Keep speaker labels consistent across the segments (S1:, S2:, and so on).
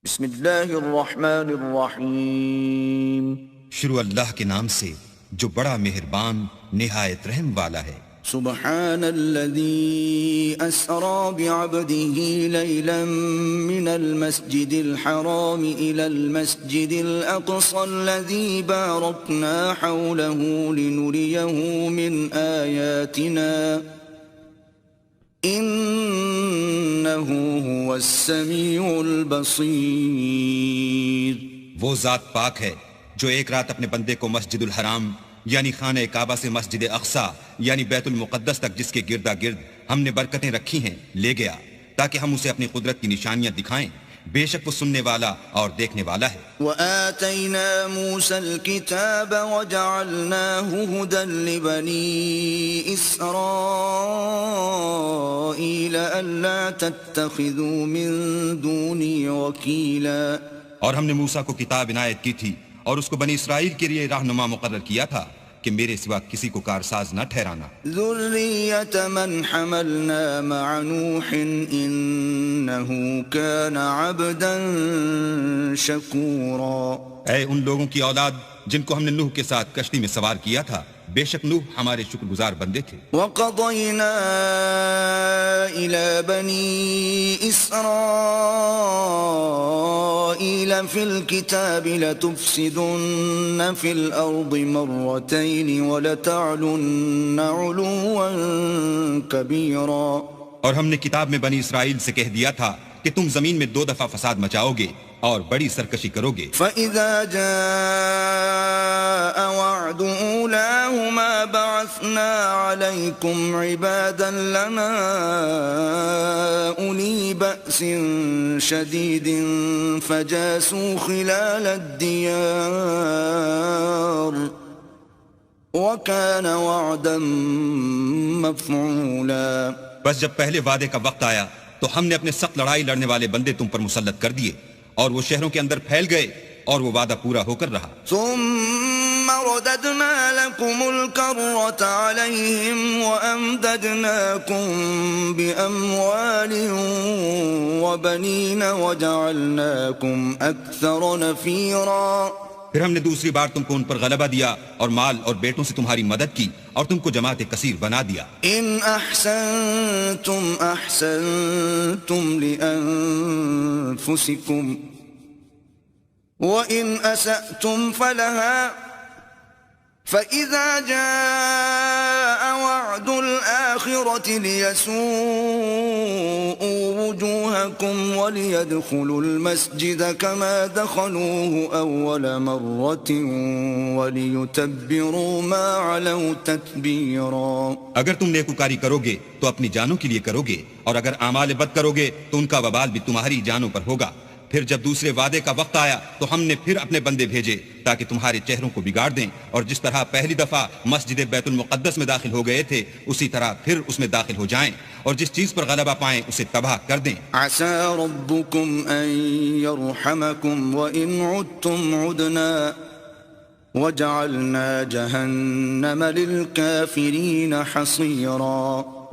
S1: بسم اللہ الرحمن الرحیم،
S2: شروع اللہ کے نام سے جو بڑا مہربان نہایت رحم والا ہے۔
S1: سبحان الذي أسرى بعبده ليلا من المسجد الحرام إلى المسجد الأقصى الذي باركنا حوله لنريه من آياتنا إنه هو السميع البصير۔
S2: وہ ذات پاک ہے جو ایک رات اپنے بندے کو مسجد الحرام یعنی خانہ کعبہ سے مسجد اقصی یعنی بیت المقدس تک جس کے گردا گرد ہم نے برکتیں رکھی ہیں لے گیا تاکہ ہم اسے اپنی قدرت کی نشانیاں دکھائیں، بے شک وہ سننے والا اور دیکھنے والا ہے۔
S1: وآتينا موسى الكتاب وجعلناه هدى لبني إسرائيل ألا تتخذوا من دوني وكيلا۔
S2: اور ہم نے موسیٰ کو کتاب عنایت کی تھی اور اس کو بنی اسرائیل کے لیے رہنما مقرر کیا تھا کہ میرے سوا کسی کو کارساز نہ ٹھہرانا۔
S1: ذریة من حملنا مع نوح إنه كان عبدا شکورا۔
S2: اے ان لوگوں کی اولاد جن کو ہم نے نوح کے ساتھ کشتی میں سوار کیا تھا، بے شک نوح ہمارے شکر گزار بندے تھے۔
S1: وَقَضَيْنَا إِلَى بَنِي إِسْرَائِيلَ فِي الْكِتَابِ لَتُفْسِدُنَّ فِي الْأَرْضِ مَرَّتَيْنِ وَلَتَعْلُنَّ عُلُوًّا كَبِيرًا۔
S2: اور ہم نے کتاب میں بنی اسرائیل سے کہہ دیا تھا کہ تم زمین میں 2 دفعہ فساد مچاؤ گے اور بڑی سرکشی کرو گے۔
S1: فَإِذَا جَاءَ وَعْدُ أُولَاهُمَا بَعَثْنَا عَلَيْكُمْ عِبَادًا لَنَا أُولِي بَأْسٍ شَدِيدٍ فَجَاسُوا خِلَالَ الدِّيَارِ وَكَانَ وَعْدًا مَفْعُولًا۔
S2: بس جب پہلے وعدے کا وقت آیا تو ہم نے اپنے سخت لڑائی لڑنے والے بندے تم پر مسلط کر دیے اور وہ شہروں کے اندر پھیل گئے اور وہ وعدہ پورا ہو کر رہا۔
S1: ثم رددنا لكم الكرة عليهم وأمددناكم بأموال وبنين وجعلناكم أكثر نفيرا۔
S2: پھر ہم نے دوسری بار تم کو ان پر غلبہ دیا اور مال اور بیٹوں سے تمہاری مدد کی اور تم کو جماعت کثیر بنا دیا۔
S1: إن أحسنتم أحسنتم لأنفسكم وإن أسأتم فلها فإذا جاء وعد الآخرة ليسوءوا وجوهكم وليدخلوا المسجد كما دخلوه أول مرة وليتبروا ما علوا تتبيرا۔
S2: اگر تم نیکوکاری کرو گے تو اپنی جانوں کے لیے کرو گے اور اگر اعمال بد کرو گے تو ان کا وبال بھی تمہاری جانوں پر ہوگا۔ پھر جب دوسرے وعدے کا وقت آیا تو ہم نے پھر اپنے بندے بھیجے تاکہ تمہارے چہروں کو بگاڑ دیں، اور جس طرح پہلی دفعہ مسجد بیت المقدس میں داخل ہو گئے تھے اسی طرح پھر اس میں داخل ہو جائیں، اور جس چیز پر غلبہ پائیں اسے تباہ کر دیں۔
S1: عسى ربكم أن يرحمكم وإن عدتم عدنا وجعلنا جهنم للكافرين حصيرا۔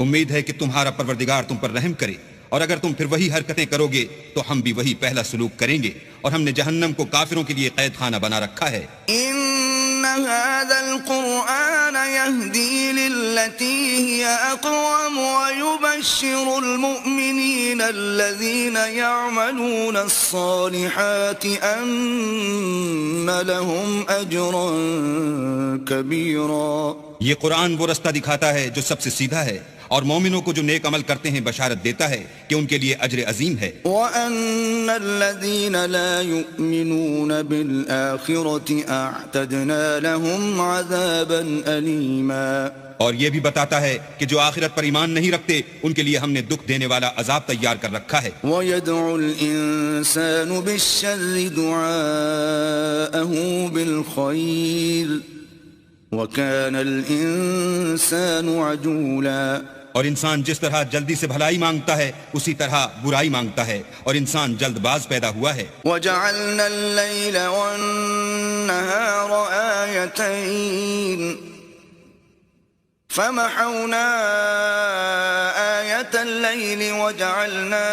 S2: امید ہے کہ تمہارا پروردگار تم پر رحم کرے، اور اگر تم پھر وہی حرکتیں کرو گے تو ہم بھی وہی پہلا سلوک کریں گے، اور ہم نے جہنم کو کافروں کے لیے قید خانہ بنا رکھا ہے۔
S1: إن هذا القرآن يهدي للتي هي أقوم ويبشر المؤمنين الذين يعملون الصالحات أن لهم أجرا كبيرا۔
S2: یہ قرآن وہ رستہ دکھاتا ہے جو سب سے سیدھا ہے، اور مومنوں کو جو نیک عمل کرتے ہیں بشارت دیتا ہے کہ ان کے لیے اجر عظیم ہے۔
S1: وَأَنَّ الَّذِينَ لَا يُؤْمِنُونَ بِالْآخِرَةِ أَعْتَدْنَا لَهُمْ عَذَابًا أَلِيمًا۔ اور
S2: یہ بھی بتاتا ہے کہ جو آخرت پر ایمان نہیں رکھتے ان کے لیے ہم نے دکھ دینے والا عذاب تیار کر رکھا ہے۔
S1: وَيَدْعُ الْإِنسَانُ بِالشَّرِّ دُعَاءَهُ بِالْخَيْرِ وَكَانَ الْإِنسَانُ عَجُولًا۔
S2: اور انسان جس طرح جلدی سے بھلائی مانگتا ہے اسی طرح برائی مانگتا ہے، اور انسان جلد باز پیدا ہوا ہے۔
S1: وَجَعَلْنَا اللَّيْلَ وَالنَّهَارَ آيَتَيْنِ فَمَحَوْنَا آيَةَ اللَّيْلِ وَجَعَلْنَا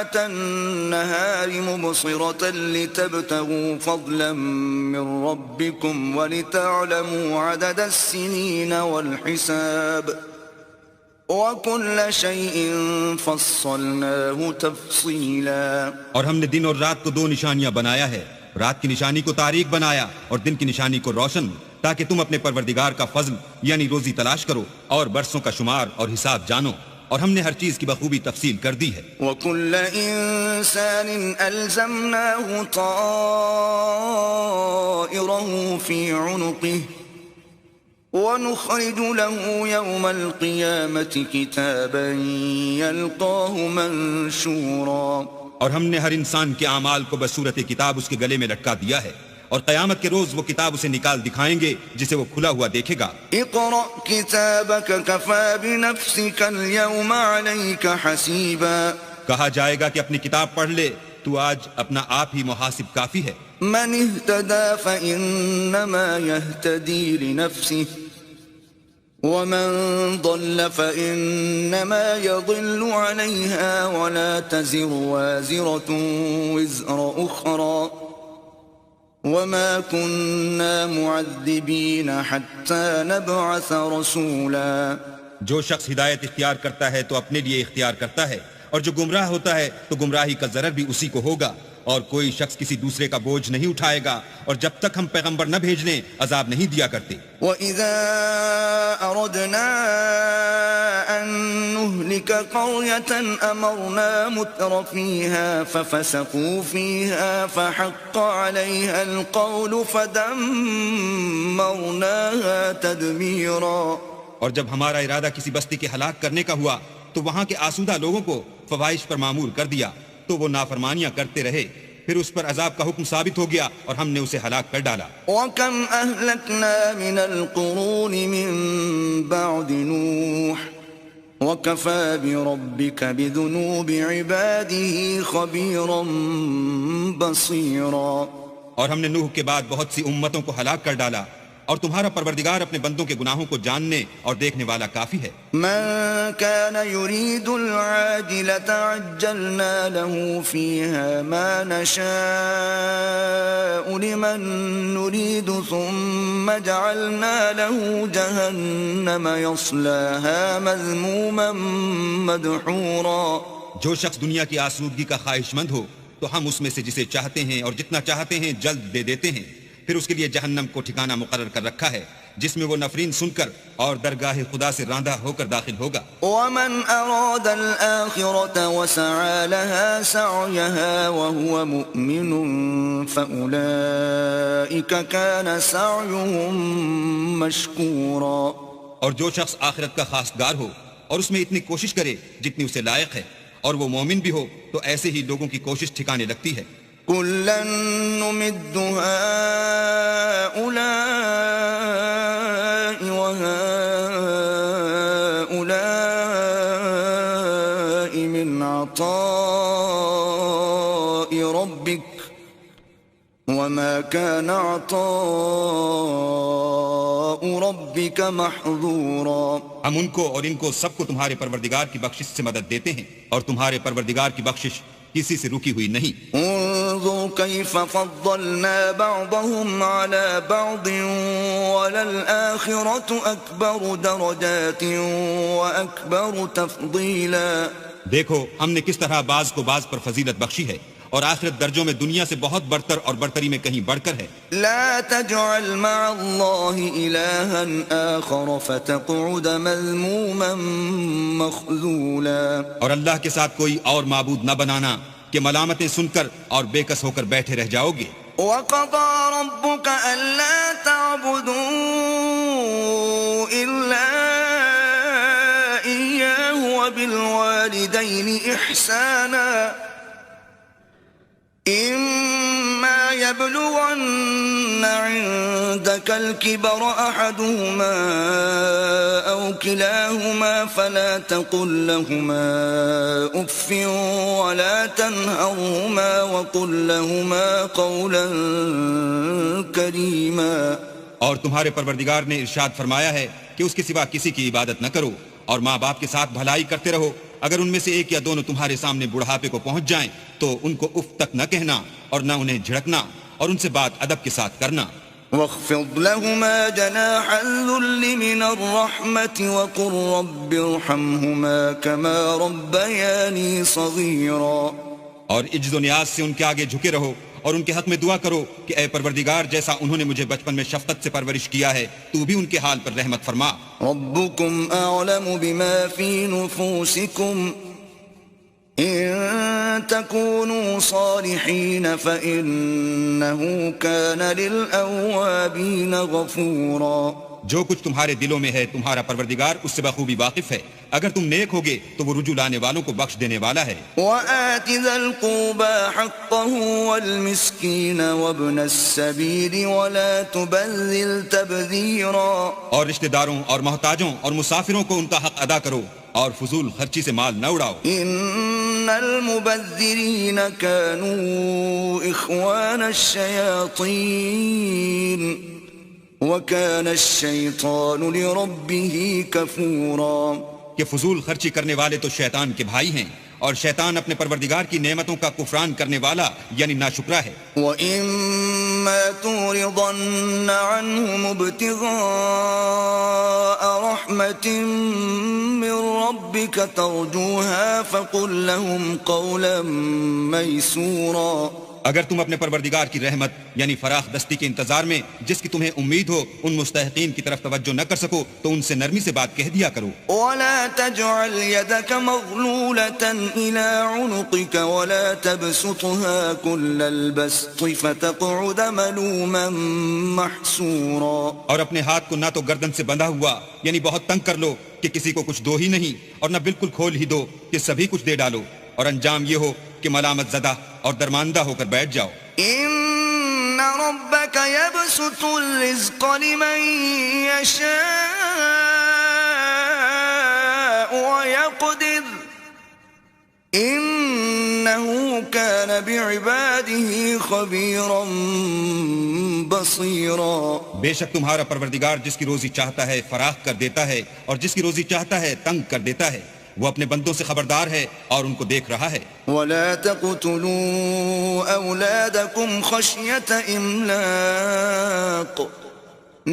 S1: ساعة النهار مبصرة لتبتغوا فضلا من ربكم ولتعلموا عدد السنين والحساب وكل شيء فصلناه تفصيلا.
S2: اور ہم نے دن اور رات کو دو نشانیاں بنایا ہے، رات کی نشانی کو تاریک بنایا اور دن کی نشانی کو روشن، تاکہ تم اپنے پروردگار کا فضل یعنی روزی تلاش کرو اور برسوں کا شمار اور حساب جانو، اور ہم نے ہر چیز کی بخوبی تفصیل کر دی ہے.
S1: وَكُلَّ إِنسَانٍ أَلْزَمْنَاهُ طَائِرَهُ فِي عُنُقِهِ وَنُخْرِجُ لَهُ يَوْمَ الْقِيَامَةِ كِتَابًا يَلْقَاهُ مَنشُورًا.
S2: اور ہم نے ہر انسان کے اعمال کو بصورت کتاب اس کے گلے میں لٹکا دیا ہے، اور قیامت کے روز وہ کتاب اسے نکال دکھائیں گے جسے وہ کھلا ہوا دیکھے گا.
S1: اقرأ كتابك كفى بنفسك اليوم عليك حسيبا.
S2: کہا جائے گا کہ اپنی کتاب پڑھ لے، تو آج اپنا آپ ہی محاسب کافی ہے.
S1: من اهتدى فإنما يهتدي لنفسه ومن ضل فإنما يضل عليها ولا تزر وازرة وزر أخرى وما كنا معذبين حتى نبعث رسولا.
S2: جو شخص ہدایت اختیار کرتا ہے تو اپنے لیے اختیار کرتا ہے، اور جو گمراہ ہوتا ہے تو گمراہی کا ضرر بھی اسی کو ہوگا، اور کوئی شخص کسی دوسرے کا بوجھ نہیں اٹھائے گا، اور جب تک ہم پیغمبر نہ بھیج لیں عذاب نہیں دیا کرتے.
S1: وَإِذَا أَرَدْنَا أَن نُهْلِكَ قَرْيَةً أَمَرْنَا مُتْرَ فِيهَا فَفَسَقُوا فِيهَا فَحَقَّ عَلَيْهَا الْقَوْلُ فَدَمَّرْنَاهَا تَدْمِيرًا.
S2: اور جب ہمارا ارادہ کسی بستی کے ہلاک کرنے کا ہوا تو وہاں کے آسودہ لوگوں کو فواحش پر معمور کر دیا، تو وہ نافرمانیاں کرتے رہے، پھر اس پر عذاب کا حکم ثابت ہو گیا اور ہم نے اسے ہلاک کر ڈالا.
S1: وَكَمْ أَهْلَكْنَا مِنَ الْقُرُونِ مِن بَعْدِ نُوحٍ وَكَفَى بِرَبِّكَ بِذُنُوبِ عِبَادِهِ خَبِيرًا بَصِيرًا.
S2: اور ہم نے نوح کے بعد بہت سی امتوں کو ہلاک کر ڈالا، اور تمہارا پروردگار اپنے بندوں کے گناہوں کو جاننے اور دیکھنے والا کافی ہے.
S1: من كان يريد العاجلة عجلنا له فيها ما نشاء لمن نريد ثم جعلنا له جهنم يصلاها مذموما مدحورا.
S2: جو شخص دنیا کی آسودگی کا خواہش مند ہو تو ہم اس میں سے جسے چاہتے ہیں اور جتنا چاہتے ہیں جلد دے دیتے ہیں، پھر اس کے لیے جہنم کو ٹھکانہ مقرر کر رکھا ہے جس میں وہ نفرین سن کر اور درگاہ خدا سے راندہ ہو کر داخل ہوگا.
S1: ومن أراد الآخرة وسعى لها سعيها وهو مؤمن فأولئك كان سعيهم مشكورا.
S2: اور جو شخص آخرت کا خواستگار ہو اور اس میں اتنی کوشش کرے جتنی اسے لائق ہے اور وہ مومن بھی ہو، تو ایسے ہی لوگوں کی کوشش ٹھکانے لگتی ہے.
S1: كلا نمد هؤلاء وهؤلاء من عطاء ربك وما كان عطاء ربك محظورا.
S2: ہم ان کو اور ان کو سب کو تمہارے پروردگار کی بخشش سے مدد دیتے ہیں، اور تمہارے پروردگار کی بخشش کسی سے رکی ہوئی نہیں.
S1: انظر كيف فضلنا بعضهم على بعض وللآخرة أكبر درجات وأكبر تفضيلا.
S2: دیکھو ہم نے کس طرح بعض کو بعض پر فضیلت بخشی ہے، اور آخرت درجوں میں دنیا سے بہت برتر اور برتری میں کہیں بڑھ کر ہے.
S1: لا تجعل مع الله إلها آخر فتقعد مذموما مخذولا.
S2: اور اللہ کے ساتھ کوئی اور معبود نہ بنانا کہ ملامتیں سن کر اور بے کس ہو کر بیٹھے رہ جاؤ گے.
S1: وَقَضَى رَبُّكَ أَلَّا تَعْبُدُوا إِلَّا إِيَّاهُ وَبِالْوَالِدَيْنِ إِحْسَانًا إِمَّا يَبْلُغَنَّ عِندَكَ الْكِبَرَ أَحَدُهُمَا أَوْ كِلَاهُمَا فَلَا تَقُل لَّهُمَا أُفٍّ وَلَا تَنْهَرْهُمَا وَقُل لَّهُمَا قَوْلًا كَرِيمًا.
S2: اور تمہارے پروردگار نے ارشاد فرمایا ہے کہ اس کے سوا کسی کی عبادت نہ کرو، اور ماں باپ کے ساتھ بھلائی کرتے رہو. اگر ان میں سے ایک یا دونوں تمہارے سامنے بڑھاپے کو پہنچ جائیں تو ان کو اف تک نہ کہنا اور نہ انہیں جھڑکنا, اور ان سے بات ادب کے ساتھ کرنا.
S1: واخفض لهما جناح الذل من الرحمة وقل رب ارحمهما كما ربياني صغيرا.
S2: اور عجز و نیاز سے ان کے آگے جھکے رہو اور ان کے حق میں دعا کرو کہ اے پروردگار, جیسا انہوں نے مجھے بچپن میں شفقت سے پرورش کیا ہے تو بھی ان کے حال پر رحمت فرما.
S1: ربكم أعلم بما في نفوسكم إن تكونوا صالحين فإنه كان للأوابين غفورا.
S2: جو کچھ تمہارے دلوں میں ہے تمہارا پروردگار اس سے بخوبی واقف ہے. اگر تم نیک ہوگے تو وہ رجوع لانے والوں کو بخش دینے والا ہے.
S1: وآت ذا القربى حقه والمسكين وابن السبيل ولا تبذل تبذيرا.
S2: اور رشتہ داروں اور محتاجوں اور مسافروں کو ان کا حق ادا کرو اور فضول خرچی سے مال نہ اڑاؤ.
S1: ان المبذرین كانوا اخوان الشیاطین وكان الشیطان لربه کفورا.
S2: کہ فضول خرچی کرنے والے تو شیطان کے بھائی ہیں اور شیطان اپنے پروردگار کی نعمتوں کا کفران کرنے والا یعنی ناشکرا ہے.
S1: وَإِمَّا تُعْرِضَنَّ عَنْهُمُ ابْتِغَاءَ رَحْمَةٍ مِّن رَّبِّكَ تَرْجُوهَا فَقُل لَّهُمْ قَوْلًا مَّيْسُورًا.
S2: اگر تم اپنے پروردگار کی رحمت یعنی فراخ دستی کے انتظار میں جس کی تمہیں امید ہو ان مستحقین کی طرف توجہ نہ کر سکو تو ان سے نرمی سے بات کہہ دیا کرو.
S1: وَلَا تَجْعَلْ يَدَكَ مَغْلُولَةً إِلَىٰ عُنُقِكَ وَلَا تَبْسُطْهَا كُلَّ الْبَسْطِ فَتَقْعُدَ مَلُومًا مَّحْسُورًا.
S2: اور اپنے ہاتھ کو نہ تو گردن سے بندھا ہوا یعنی بہت تنگ کر لو کہ کسی کو کچھ دو ہی نہیں, اور نہ بالکل کھول ہی دو کہ سبھی کچھ دے ڈالو, اور انجام یہ ہو کہ ملامت زدہ اور درماندہ ہو کر بیٹھ جاؤ.
S1: ان ربك يبسط الرزق لمن يشاء ويقدر انه كان بعباده خبيرا بصيرا.
S2: بے شک تمہارا پروردگار جس کی روزی چاہتا ہے فراخ کر دیتا ہے اور جس کی روزی چاہتا ہے تنگ کر دیتا ہے. وہ اپنے بندوں سے خبردار ہے اور ان کو دیکھ رہا ہے.
S1: وَلَا تَقْتُلُوا أَوْلَادَكُمْ خَشْيَةَ إِمْلَاقٍ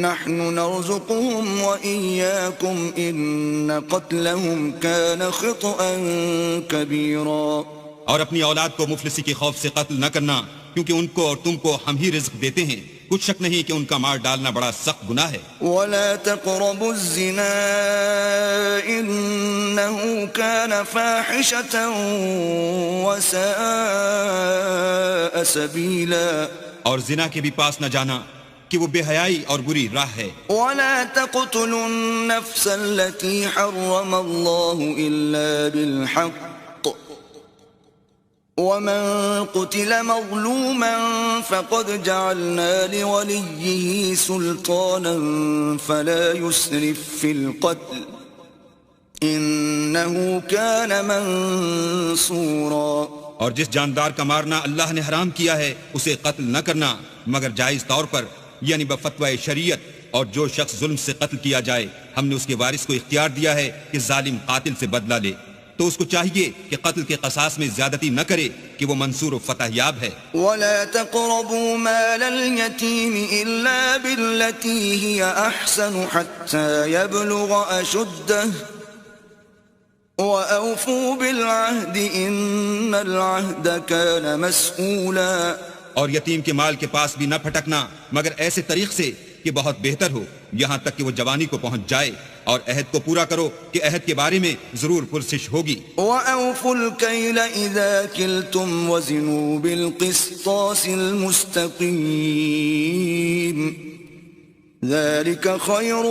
S1: نَحْنُ نَرْزُقُهُمْ وَإِيَّاكُمْ إِنَّ قَتْلَهُمْ كَانَ خِطْئًا كَبِيرًا.
S2: اور اپنی اولاد کو مفلسی کے خوف سے قتل نہ کرنا کیونکہ ان کو اور تم کو ہم ہی رزق دیتے ہیں. کچھ شک نہیں کہ ان کا مار ڈالنا بڑا سخت گناہ ہے.
S1: وَلَا تَقْرَبُوا الزِّنَا إِنَّهُ كَانَ فَاحِشَةً وَسَاءَ سَبِيلًا.
S2: اور زنا کے بھی پاس نہ جانا کہ وہ بے حیائی اور بری راہ ہے.
S1: وَلَا تَقْتُلُوا النَّفْسَ الَّتِي حَرَّمَ اللَّهُ إِلَّا بِالْحَقِّ وَمَن قُتِلَ مَظْلُومًا فَقَدْ جَعَلْنَا لِوَلِيِّهِ سُلْطَانًا فَلَا يُسْرِف فِّي الْقَتْلِ إِنَّهُ كَانَ مَنصُورًا.
S2: اور جس جاندار کا مارنا اللہ نے حرام کیا ہے اسے قتل نہ کرنا مگر جائز طور پر یعنی بفتوی شریعت. اور جو شخص ظلم سے قتل کیا جائے ہم نے اس کے وارث کو اختیار دیا ہے کہ ظالم قاتل سے بدلہ لے, تو اس کو چاہیے کہ قتل کے قصاص میں زیادتی نہ کرے کہ وہ منصور و فتح یاب ہے.
S1: وَلَا تَقْرَبُوا مَالَ الْيَتِيمِ إِلَّا بِالَّتِي هِيَ أَحْسَنُ حَتَّى يَبْلُغَ أَشُدَّهُ وَأَوْفُوا بِالْعَهْدِ إِنَّ الْعَهْدَ كَانَ مَسْئُولًا.
S2: اور یتیم کے مال کے پاس بھی نہ پھٹکنا مگر ایسے طریق سے کہ بہت بہتر ہو یہاں تک کہ وہ جوانی کو پہنچ جائے, اور عہد کو پورا کرو کہ عہد کے بارے میں ضرور پرسش ہوگی.
S1: وَأَوْفُوا الْكَيْلَ إِذَا كِلْتُمْ وَزِنُوا بِالْقِسْطَاسِ الْمُسْتَقِيمِ ذَلِكَ خَيْرٌ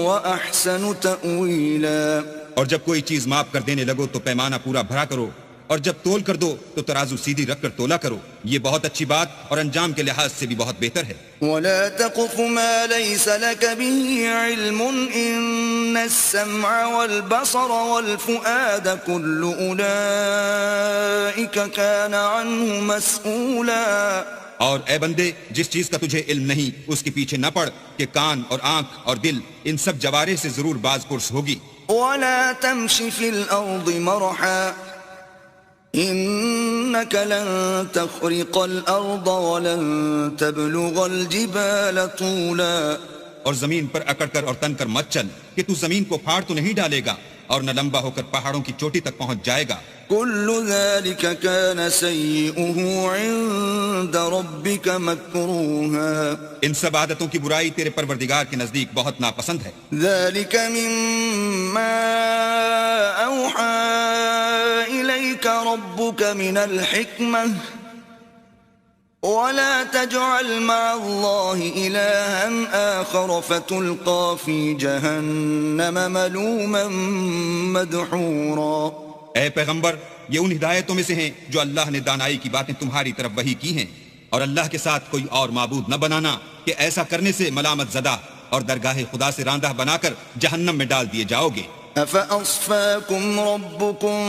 S1: وَأَحْسَنُ تَأْوِيلًا.
S2: اور جب کوئی چیز ماپ کر دینے لگو تو پیمانہ پورا بھرا کرو, اور جب تول کر دو تو ترازو سیدھی رکھ کر تولا کرو. یہ بہت اچھی بات اور انجام کے لحاظ سے بھی بہت بہتر ہے.
S1: وَلَا تَقْفُ مَا لَيْسَ لَكَ بِهِ عِلْمٌ إِنَّ السَّمْعَ وَالْبَصَرَ وَالْفُؤَادَ كُلُّ أُولَئِكَ كَانَ عَنْهُ مَسْئُولًا.
S2: اور اے بندے جس چیز کا تجھے علم نہیں اس کے پیچھے نہ پڑ کہ کان اور آنکھ اور دل ان سب جوارے سے ضرور باز پرس ہوگی.
S1: ولا تمش في الأرض مرحا إنك لن تخرق الأرض ولن تبلغ الجبال طولا.
S2: اور زمین پر اکڑ کر اور تن کر مت چل کہ تو زمین کو پھاڑ تو نہیں ڈالے گا اور نہ لمبا ہو کر پہاڑوں کی چوٹی تک پہنچ جائے گا.
S1: كل ذلك كان سيئه عند ربك مكروها.
S2: ان سب عادتوں کی برائی تیرے پروردگار کے نزدیک بہت ناپسند ہے.
S1: ذلك مما أوحى إليك ربك من الحكمة ولا تجعل مع الله إلها آخر فتلقى في جهنم ملوما مدحورا.
S2: اے پیغمبر یہ ان ہدایتوں میں سے ہیں جو اللہ نے دانائی کی باتیں تمہاری طرف وحی کی ہیں، اور اللہ کے ساتھ کوئی اور معبود نہ بنانا کہ ایسا کرنے سے ملامت زدہ اور درگاہ خدا سے راندہ بنا کر جہنم میں ڈال دیے جاؤ گے.
S1: أفأصفاكم ربكم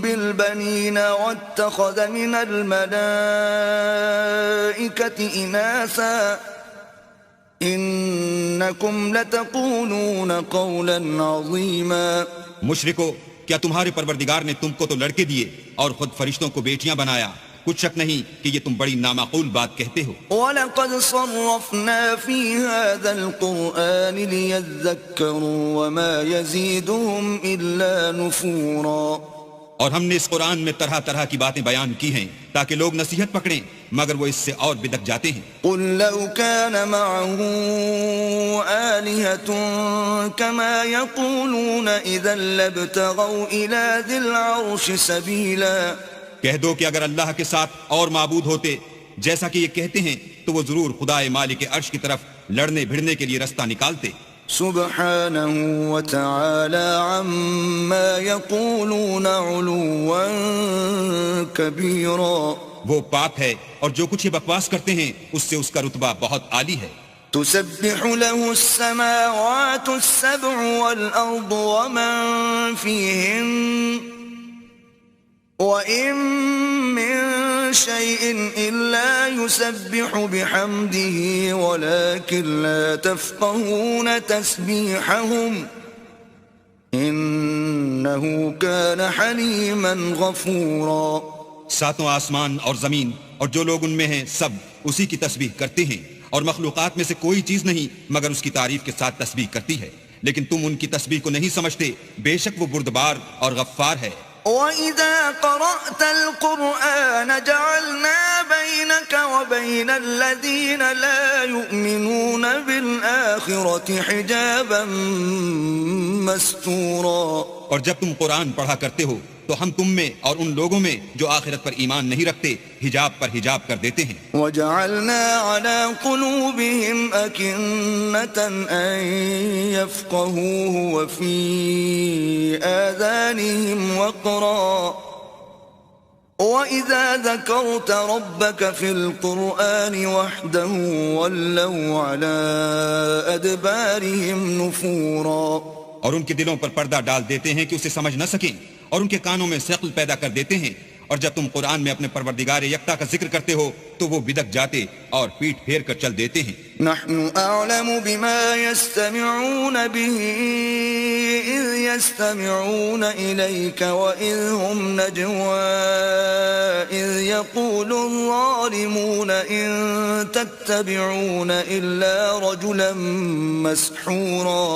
S1: بالبنين واتخذ من الملائكة إناثا إنكم لتقولون قولا عظيما.
S2: مشرکو، کیا تمہارے پروردگار نے تم کو تو لڑکے دیے اور خود فرشتوں کو بیٹیاں بنایا؟ کچھ شک نہیں کہ یہ تم بڑی نامعقول بات کہتے ہو.
S1: وَلَقَدْ صَرَّفْنَا فِي هَذَا الْقُرْآنِ لِيَذَّكَّرُوا وَمَا يَزِيدُهُمْ إِلَّا نُفُورًا.
S2: اور ہم نے اس قرآن میں طرح طرح کی باتیں بیان کی ہیں تاکہ لوگ نصیحت پکڑیں، مگر وہ اس سے اور بدک جاتے ہیں.
S1: قُلْ لَوْ كَانَ مَعَهُ آلِهَةٌ كَمَا يَقُولُونَ إِذًا لَابْتَغَوْا إِلَى ذِي الْعَرْشِ سَبِيلًا.
S2: کہہ دو کہ اگر اللہ کے ساتھ اور معبود ہوتے جیسا کہ یہ کہتے ہیں تو وہ ضرور خدائے مالک عرش کی طرف لڑنے بھڑنے کے لیے رستہ نکالتے.
S1: سبحانه وتعالى عما يقولون علوا كبيرا.
S2: وہ پاک ہے اور جو کچھ یہ بکواس کرتے ہیں اس سے اس کا رتبہ بہت عالی ہے.
S1: تسبح له السماوات السبع والأرض ومن فيهن وَإِن مِّن شَيْءٍ إِلَّا يُسَبِّحُ بِحَمْدِهِ وَلَكِن لَّا تَفْقَهُونَ تَسْبِيحَهُمْ إِنَّهُ كَانَ حَلِيمًا غَفُورًا.
S2: ساتوں آسمان اور زمین اور جو لوگ ان میں ہیں سب اسی کی تسبیح کرتے ہیں، اور مخلوقات میں سے کوئی چیز نہیں مگر اس کی تعریف کے ساتھ تسبیح کرتی ہے، لیکن تم ان کی تسبیح کو نہیں سمجھتے. بے شک وہ بردبار اور غفار ہے.
S1: وَإِذَا قَرَأْتَ الْقُرْآنَ جَعَلْنَا بَيْنَكَ وَبَيْنَ الَّذِينَ لَا يُؤْمِنُونَ بِالْآخِرَةِ حِجَابًا مَسْتُورًا.
S2: اور جب تم قرآن پڑھا کرتے ہو تو ہم تم میں اور ان لوگوں میں جو آخرت پر ایمان نہیں رکھتے حجاب پر حجاب کر دیتے ہیں.
S1: وَجَعَلْنَا عَلَى قُلُوبِهِمْ أَكِنَّةً أَن يَفْقَهُوهُ وَفِي آذَانِهِمْ وَقْرًا وَإِذَا ذَكَرْتَ رَبَّكَ فِي الْقُرْآنِ وَحْدَهُ وَلَّوْا عَلَى أَدْبَارِهِمْ نُفُورًا.
S2: اور ان کے دلوں پر پردہ ڈال دیتے ہیں کہ اسے سمجھ نہ سکیں، اور ان کے کانوں میں ثقل پیدا کر دیتے ہیں، اور جب تم قرآن میں اپنے پروردگار یکتا کا ذکر کرتے ہو تو وہ بدک جاتے اور پیٹ پھیر کر چل دیتے ہیں.
S1: نحن أعلم بما يستمعون به إذ يستمعون إليك وإذ هم نجوى إذ يقول الظالمون إن تتبعون إلا رجلا مسحورا.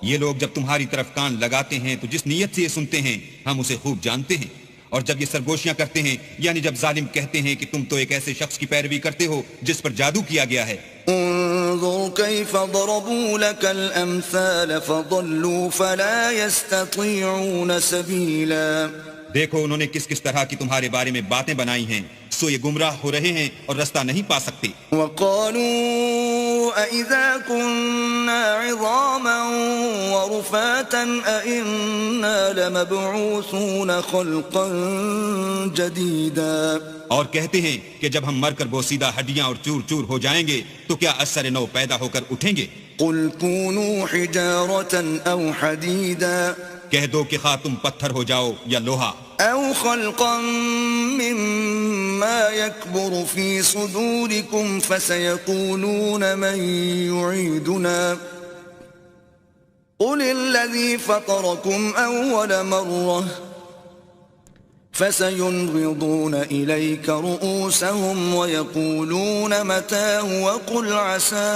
S2: یہ لوگ جب تمہاری طرف کان لگاتے ہیں تو جس نیت سے یہ سنتے ہیں ہم اسے خوب جانتے ہیں، اور جب یہ سرگوشیاں کرتے ہیں یعنی جب ظالم کہتے ہیں کہ تم تو ایک ایسے شخص کی پیروی کرتے ہو جس پر جادو کیا گیا ہے.
S1: انظر كيف ضربوا لك الأمثال فضلوا فلا يستطيعون سبيلا.
S2: دیکھو انہوں نے کس کس طرح کی تمہارے بارے میں باتیں بنائی ہیں، سو یہ گمراہ ہو رہے ہیں اور رستہ نہیں پا سکتے.
S1: وقالوا أإذا كنا عظاما ورفاتا أإنا لمبعوثون خلقا جديدا.
S2: اور کہتے ہیں کہ جب ہم مر کر بوسیدہ ہڈیاں اور چور چور ہو جائیں گے تو کیا اثر نو پیدا ہو کر اٹھیں گے.
S1: قل كونوا حجارة أو حديدا.
S2: کہہ دو کہ خواہ تم پتھر ہو جاؤ یا لوہا.
S1: أو خلقا مما يكبر في صدوركم فسيقولون من يعيدنا قل الذي فطركم أول مرة فسينغضون إليك رؤوسهم ويقولون متى وقل عسى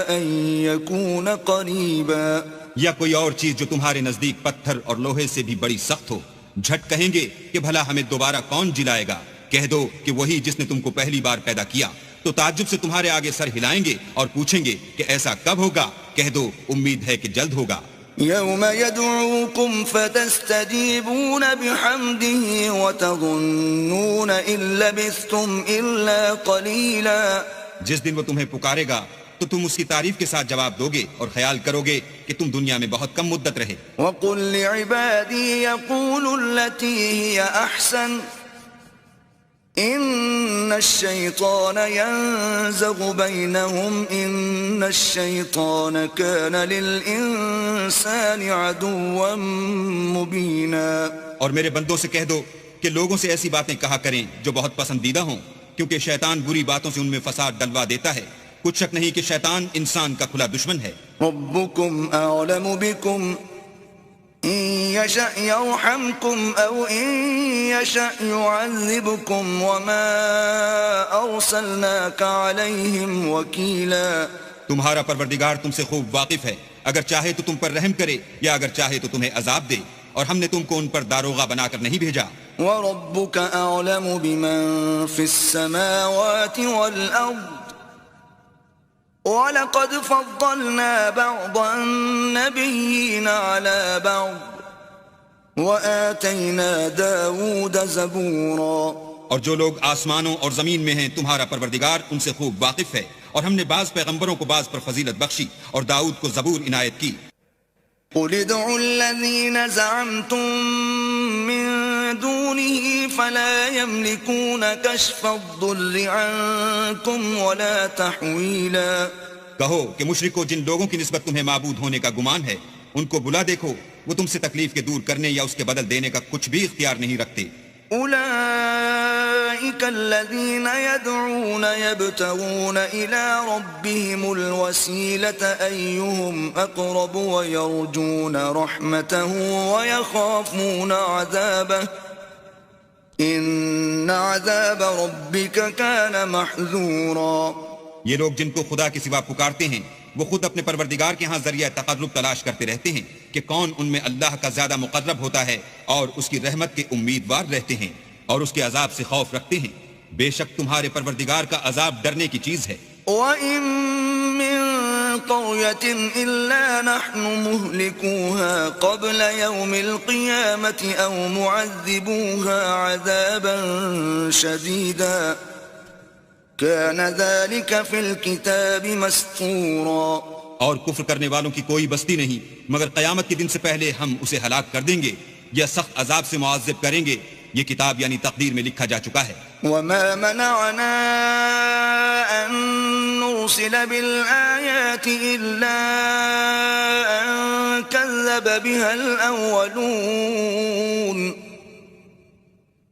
S1: أن يكون قريبا.
S2: یا کوئی اور چیز جو تمہارے نزدیک پتھر اور لوہے سے بھی بڑی سخت ہو. جھٹ کہیں گے کہ بھلا ہمیں دوبارہ کون جلائے گا. کہہ دو کہ وہی جس نے تم کو پہلی بار پیدا کیا. تو تعجب سے تمہارے آگے سر ہلائیں گے اور پوچھیں گے کہ ایسا کب ہوگا. کہہ دو امید ہے کہ جلد ہوگا.
S1: يوم يدعوكم فتستجيبون بحمده وتظنون إن لبثتم إلا قليلا.
S2: جس دن وہ تمہیں پکارے گا تو تم اس کی تعریف کے ساتھ جواب دو گے اور خیال کرو گے کہ تم دنیا میں بہت کم مدت رہے.
S1: وقل لعبادي يقولوا التي هي أحسن إن الشيطان ينزغ بينهم إن الشيطان كان للإنسان عدوا مبينا.
S2: اور میرے بندوں سے کہہ دو کہ لوگوں سے ایسی باتیں کہا کریں جو بہت پسندیدہ ہوں، کیونکہ شیطان بری باتوں سے ان میں فساد ڈلوا دیتا ہے. کچھ شک نہیں کہ شیطان انسان کا کھلا دشمن ہے.
S1: ربكم أعلم بكم إن يشأ يرحمكم أو إن يشأ يعذبكم وما أرسلناك عليهم وكيلا.
S2: تمہارا پروردگار تم سے خوب واقف ہے. اگر چاہے تو تم پر رحم کرے یا اگر چاہے تو تمہیں عذاب دے، اور ہم نے تم کو ان پر داروغہ بنا کر نہیں بھیجا.
S1: وربك أعلم بمن في السماوات والأرض وَلَقَدْ فَضَّلْنَا بَعْضَ النَّبِيِّينَ عَلَى بَعْضٍ وَآتَيْنَا دَاوُودَ زَبُورًا.
S2: اور جو لوگ آسمانوں اور زمین میں ہیں تمہارا پروردگار ان سے خوب واقف ہے، اور ہم نے بعض پیغمبروں کو بعض پر فضیلت بخشی اور داؤد کو زبور عنایت کی.
S1: قُلِ ادْعُوا الَّذِينَ زَعَمْتُم مِّن دُونِهِ فَلَا يَمْلِكُونَ كَشْفَ الضُّرِّ عَنكُمْ وَلَا تَحْوِيلًا.
S2: کہو کہ مشرکو جن لوگوں کی نسبت تمہیں معبود ہونے کا گمان ہے ان کو بلا دیکھو، وہ تم سے تکلیف کے دور کرنے یا اس کے بدل دینے کا کچھ بھی اختیار نہیں رکھتے.
S1: أولئك الذين يدعون يبتغون إلى ربهم الوسيلة أيهم أقرب ويرجون رحمته ويخافون عذابه إن عذاب ربك كان محذورا.
S2: یہ لوگ جن کو خدا کے سوا پکارتے ہیں وہ خود اپنے پروردگار کے ہاں ذریعہ تقرب تلاش کرتے رہتے ہیں کہ کون ان میں اللہ کا زیادہ مقرب ہوتا ہے اور اس کی رحمت کے امیدوار رہتے ہیں اور اس کے عذاب سے خوف رکھتے ہیں. بے شک تمہارے پروردگار کا عذاب ڈرنے کی چیز ہے.
S1: وَإِن مِّن قَرْيَةٍ إِلَّا نَحْنُ مُهْلِكُوهَا قَبْلَ يَوْمِ الْقِيَامَةِ أَوْ مُعَذِّبُوهَا عَذَابًا شَدِيدًا كَانَ ذَلِكَ فِي الْكِتَابِ مَسْطُورًا.
S2: اور کفر کرنے والوں کی کوئی بستی نہیں مگر قیامت کے دن سے پہلے ہم اسے ہلاک کر دیں گے یا سخت عذاب سے معذب کریں گے. یہ کتاب یعنی تقدیر میں لکھا جا چکا ہے.
S1: وَمَا مَنَعَنَا أَن نُرْسِلَ بِالْآيَاتِ إِلَّا أَن كَذَّبَ بِهَا الْأَوَّلُونَ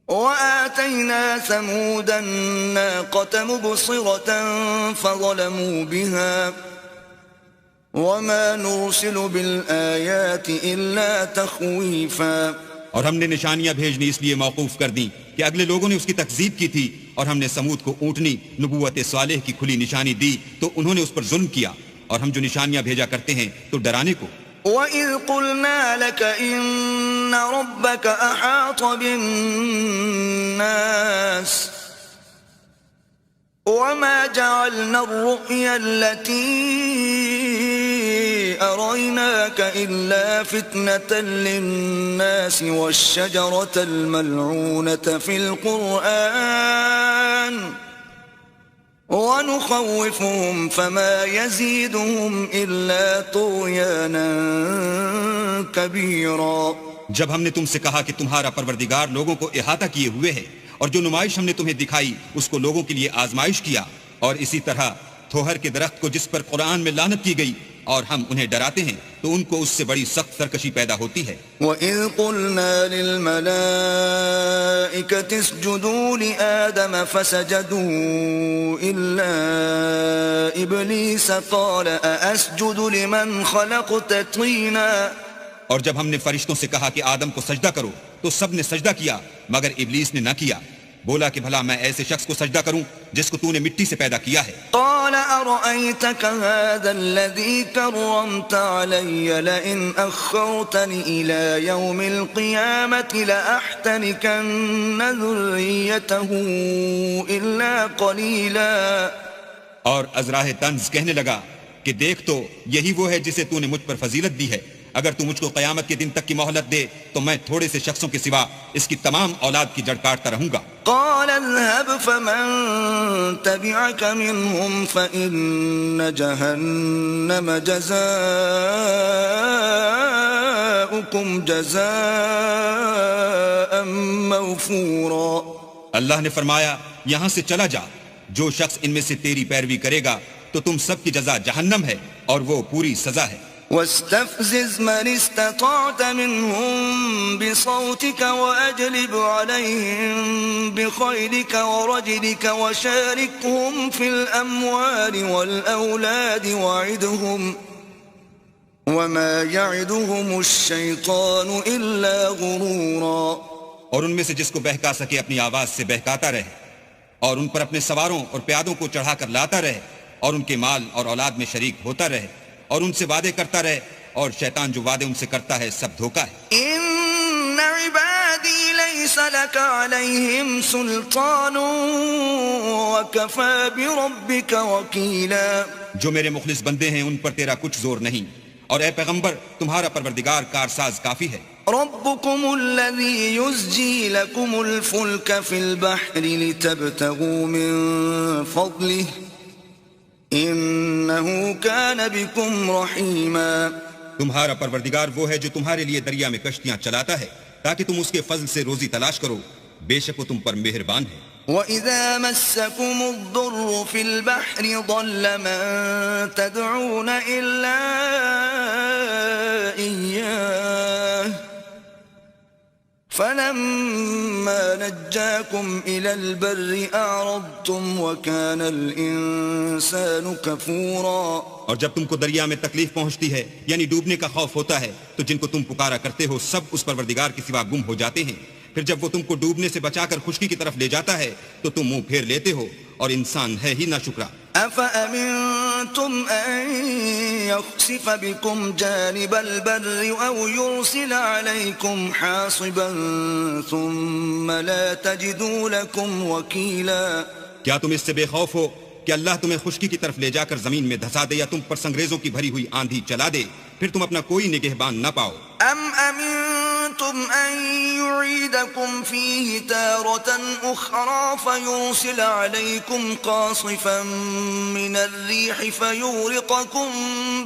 S1: وَآتَيْنَا ثَمُودَ النَّاقَةَ مُبْصِرَةً فَظَلَمُوا بِهَا وَمَا نُرْسِلُ بِالْآيَاتِ إِلَّا تَخْوِيفًا.
S2: اور ہم نے نشانیاں بھیجنی اس لیے موقوف کر دیں کہ اگلے لوگوں نے اس کی تکذیب کی تھی، اور ہم نے سمود کو اونٹنی نبوت صالح کی کھلی نشانی دی تو انہوں نے اس پر ظلم کیا، اور ہم جو نشانیاں بھیجا کرتے ہیں تو ڈرانے کو.
S1: وَإِذْ قُلْنَا لَكَ إِنَّ رَبَّكَ أَحَاطَ بِالنَّاسِ وَمَا جَعَلْنَا الرُّؤْيَا الَّتِي أَرَيْنَاكَ إِلَّا فِتْنَةً لِلنَّاسِ وَالشَّجَرَةَ الْمَلْعُونَةَ فِي الْقُرْآنِ وَنُخَوِّفُهُمْ فَمَا يَزِيدُهُمْ إِلَّا طُغْيَانًا كَبِيرًا.
S2: جب ہم نے تم سے کہا کہ تمہارا پروردگار لوگوں کو احاطہ کیے ہوئے ہے اور جو نمائش ہم نے تمہیں دکھائی اس کو لوگوں کے لیے آزمائش کیا، اور اسی طرح تھوہر کے درخت کو جس پر قرآن میں لعنت کی گئی، اور ہم انہیں ڈراتے ہیں تو ان کو اس سے بڑی سخت سرکشی پیدا ہوتی ہے.
S1: وَإِذْ قُلْنَا لِلْمَلَائِكَةِ اسْجُدُوا لِآدَمَ فَسَجَدُوا إِلَّا إِبْلِيسَ قَالَ أَأَسْجُدُ لِمَنْ خَلَقْتَ طِينًا.
S2: اور جب ہم نے فرشتوں سے کہا کہ آدم کو سجدہ کرو تو سب نے سجدہ کیا مگر ابلیس نے نہ کیا. بولا کہ بھلا میں ایسے شخص کو سجدہ کروں جس کو تو نے مٹی سے پیدا کیا ہے.
S1: قال أرأيتك هذا الذي كرمت علي لئن أخرتني إلى يوم القيامة لأحتنكن ذريته إلا قليلا.
S2: اور ازراہ طنز کہنے لگا کہ دیکھ تو یہی وہ ہے جسے تو نے مجھ پر فضیلت دی ہے. اگر تو مجھ کو قیامت کے دن تک کی مہلت دے تو میں تھوڑے سے شخصوں کے سوا اس کی تمام اولاد کی جڑ کاٹتا رہوں گا.
S1: قال اذهب فمن تبعك منهم فإن جهنم جزاؤكم جزاء موفورا.
S2: اللہ نے فرمایا یہاں سے چلا جا. جو شخص ان میں سے تیری پیروی کرے گا تو تم سب کی جزا جہنم ہے اور وہ پوری سزا ہے.
S1: واستفزز من استطعت منهم بصوتك وأجلب عليهم بخيلك ورجلك وشاركهم في الأموال والأولاد وعدهم وما يعدهم الشيطان إلا غرورا.
S2: اور ان میں سے جس کو بہکا سکے اپنی آواز سے بہکاتا رہے اور ان پر اپنے سواروں اور پیادوں کو چڑھا کر لاتا رہے اور ان کے مال اور اولاد میں شریک ہوتا رہے اور ان سے وعدے کرتا رہے اور شیطان جو وعدے ان سے کرتا ہے سب دھوکا ہے.
S1: ان عبادی لیس لک علیہم سلطان وکفى بربک وکیلا.
S2: جو میرے مخلص بندے ہیں ان پر تیرا کچھ زور نہیں اور اے پیغمبر تمہارا پروردگار کارساز کافی ہے.
S1: ربکم الذی یزجی لکم الفلک فی البحر لتبتغوا من فضلہ انہو کان بکم رحیما.
S2: تمہارا پروردگار وہ ہے جو تمہارے لیے دریا میں کشتیاں چلاتا ہے تاکہ تم اس کے فضل سے روزی تلاش کرو. بے شک وہ تم پر مہربان ہے.
S1: وَإِذَا مَسَّكُمُ الضُّرُّ فِي الْبَحْرِ ضَلَّ مَن تَدْعُونَ إِلَّا إِيَّاهُ فَلَمَّا نَجَّاكُمْ إِلَى الْبَرِّ أَعْرَضْتُمْ وَكَانَ الْإِنسَانُ كَفُورًا.
S2: اور جب تم کو دریا میں تکلیف پہنچتی ہے یعنی ڈوبنے کا خوف ہوتا ہے تو جن کو تم پکارا کرتے ہو سب اس پروردگار کے سوا گم ہو جاتے ہیں. پھر جب وہ تم کو ڈوبنے سے بچا کر خشکی کی طرف لے جاتا ہے تو تم منہ پھیر لیتے ہو اور انسان ہے ہی ناشکرا.
S1: أَفَأَمِنْتُمْ أَنْ يَخْسِفَ بِكُمْ جَانِبَ الْبَرِّ أَوْ يُرْسِلَ عَلَيْكُمْ حَاصِبًا ثُمَّ لَا تَجِدُوا لَكُمْ وَكِيلًا.
S2: کیا تم اس سے بے خوف ہو کہ اللہ تمہیں خشکی کی طرف لے جا کر زمین میں دھسا دے یا تم پر سنگریزوں کی بھری ہوئی آندھی چلا دے پھر تم اپنا کوئی نگہبان نہ پاؤ.
S1: أَمْ أَمِنْتُمْ أَنْ يُعِيدَكُمْ فِيهِ تَارَةً أُخْرَى فَيُرْسِلَ عَلَيْكُمْ قَاصِفًا مِنَ الرِّيحِ فَيُغْرِقَكُمْ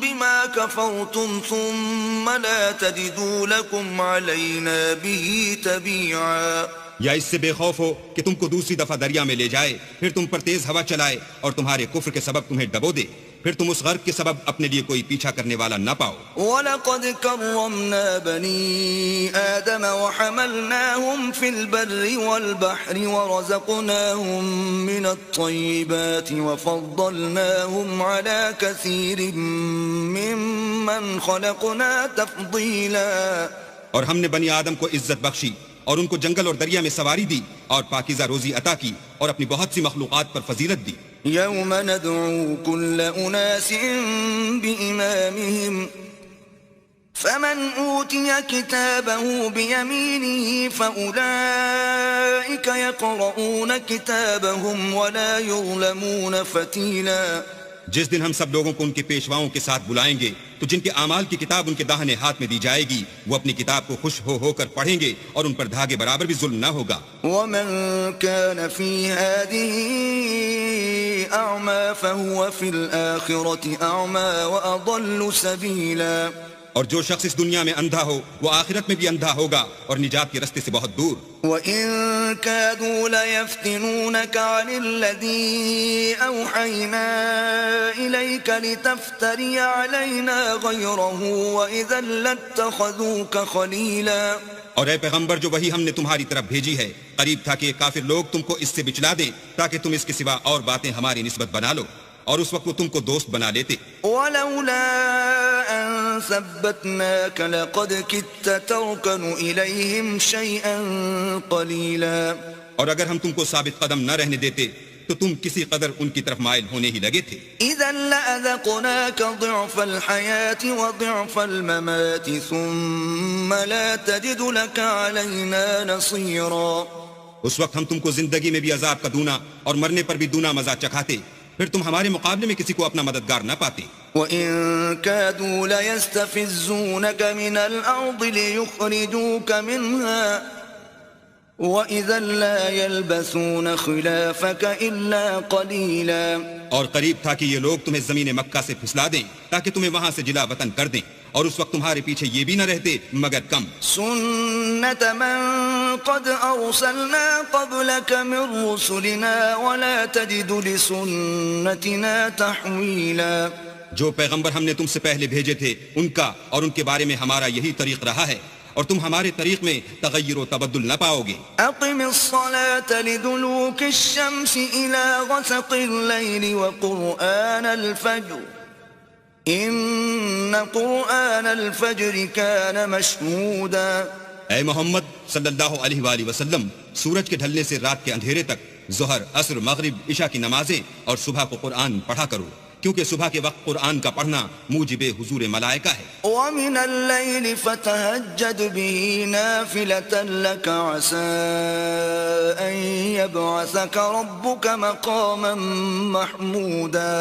S1: بِمَا كَفَرْتُمْ ثُمَّ لَا تَجِدُوا لَكُمْ عَلَيْنَا بِهِ تَبِيعًا.
S2: یا اس سے بے خوف ہو کہ تم کو دوسری دفعہ دریا میں لے جائے پھر تم پر تیز ہوا چلائے اور تمہارے کفر کے سبب تمہیں ڈبو دے پھر تم اس غرق کے سبب اپنے لیے کوئی پیچھا کرنے والا نہ پاؤ.
S1: وَلَقَدْ كَرَّمْنَا بَنِي آدَمَ وَحَمَلْنَاهُمْ فِي الْبَرِّ وَالْبَحْرِ وَرَزَقْنَاهُمْ مِنَ الطَّيِّبَاتِ وَفَضَّلْنَاهُمْ عَلَى كَثِيرٍ مِّمَّنْ خَلَقْنَا تَفْضِيلًا.
S2: اور ہم نے بنی آدم کو عزت بخشی اور ان کو جنگل اور دریا میں سواری دی اور پاکیزہ روزی عطا کی اور اپنی بہت سی مخلوقات پر فضیلت دی.
S1: یوم ندعو كل اناس بإمامهم فمن اوتی کتابه بيمينه فأولئك يقرؤون كتابهم ولا يظلمون فتيلا.
S2: جس دن ہم سب لوگوں کو ان کے پیشواؤں کے ساتھ بلائیں گے تو جن کے اعمال کی کتاب ان کے داہنے ہاتھ میں دی جائے گی وہ اپنی کتاب کو خوش ہو کر پڑھیں گے اور ان پر دھاگے برابر بھی ظلم نہ ہوگا.
S1: ومن كان في هذه أعمى فهو في الآخرة أعمى وأضل سبيلا.
S2: اور جو شخص اس دنیا میں اندھا ہو وہ آخرت میں بھی اندھا ہوگا اور نجات کے رستے سے بہت دور.
S1: وَإِن كَادُوا لَيَفْتِنُونَكَ عَنِ الَّذِي أَوْحَيْنَا إِلَيْكَ لِتَفْتَرِيَ عَلَيْنَا غَيْرَهُ وَإِذًا لَاتَّخَذُوكَ خَلِيلًا.
S2: اور اے پیغمبر جو وہی ہم نے تمہاری طرف بھیجی ہے قریب تھا کہ یہ کافر لوگ تم کو اس سے بچلا دیں تاکہ تم اس کے سوا اور باتیں ہماری نسبت بنا لو، اور اس وقت وہ تم کو دوست بنا لیتے.
S1: وَلَوْلَا أَن ثَبَّتْنَاكَ لَقَدْ كِدتَّ تَرْكَنُ إِلَيْهِمْ شَيْئًا قَلِيلًا.
S2: اور اگر ہم تم کو ثابت قدم نہ رہنے دیتے تو تم کسی قدر ان کی طرف مائل ہونے ہی لگے تھے.
S1: إِذًا لَأَذَقْنَاكَ ضِعْفَ الْحَيَاةِ وَضِعْفَ الْمَمَاتِ ثُمَّ لَا تَجِدُ لَكَ عَلَيْنَا نَصِيرًا.
S2: اس وقت ہم تم کو زندگی میں بھی عذاب کا دونا اور مرنے پر بھی دونا مزہ چکھاتے، پھر تم ہمارے مقابلے میں کسی کو اپنا مددگار نہ پاتے.
S1: وَإِن كَادُوا لَيَسْتَفِزُّونَكَ مِنَ الْأَرْضِ لِيُخْرِجُوكَ مِنْهَا وَإِذًا لَا يَلْبَثُونَ خِلَافَكَ إِلَّا قَلِيلًا.
S2: اور قریب تھا کہ یہ لوگ تمہیں زمین مکہ سے پھسلا دیں تاکہ تمہیں وہاں سے جلا وطن کر دیں، اور اس وقت تمہارے پیچھے یہ بھی نہ رہتے مگر کم.
S1: سُنَّةَ مَن قَدْ أَرْسَلْنَا قَبْلَكَ مِن رُّسُلِنَا وَلَا تَجِدُ لِسُنَّتِنَا تَحْوِيلًا.
S2: جو پیغمبر ہم نے تم سے پہلے بھیجے تھے ان کا اور ان کے بارے میں ہمارا یہی طریق رہا ہے، اور تم ہمارے طریق میں تغیر و تبدل نہ پاؤ گے.
S1: أقم الصلاة لدلوك الشمس إلى غسق الليل وقرآن الفجر إن قرآن الفجر كان مشهودا.
S2: اے محمد صلی اللہ علیہ وآلہ وسلم، سورج کے ڈھلنے سے رات کے اندھیرے تک ظہر، عصر، مغرب، عشاء کی نمازیں اور صبح کو قرآن پڑھا کرو، کیونکہ صبح کے وقت قرآن کا پڑھنا موجب حضور ملائکہ ہے.
S1: ومن الليل فتهجد به نافلة لك عسى أن يبعثك ربك مقاما محمودا.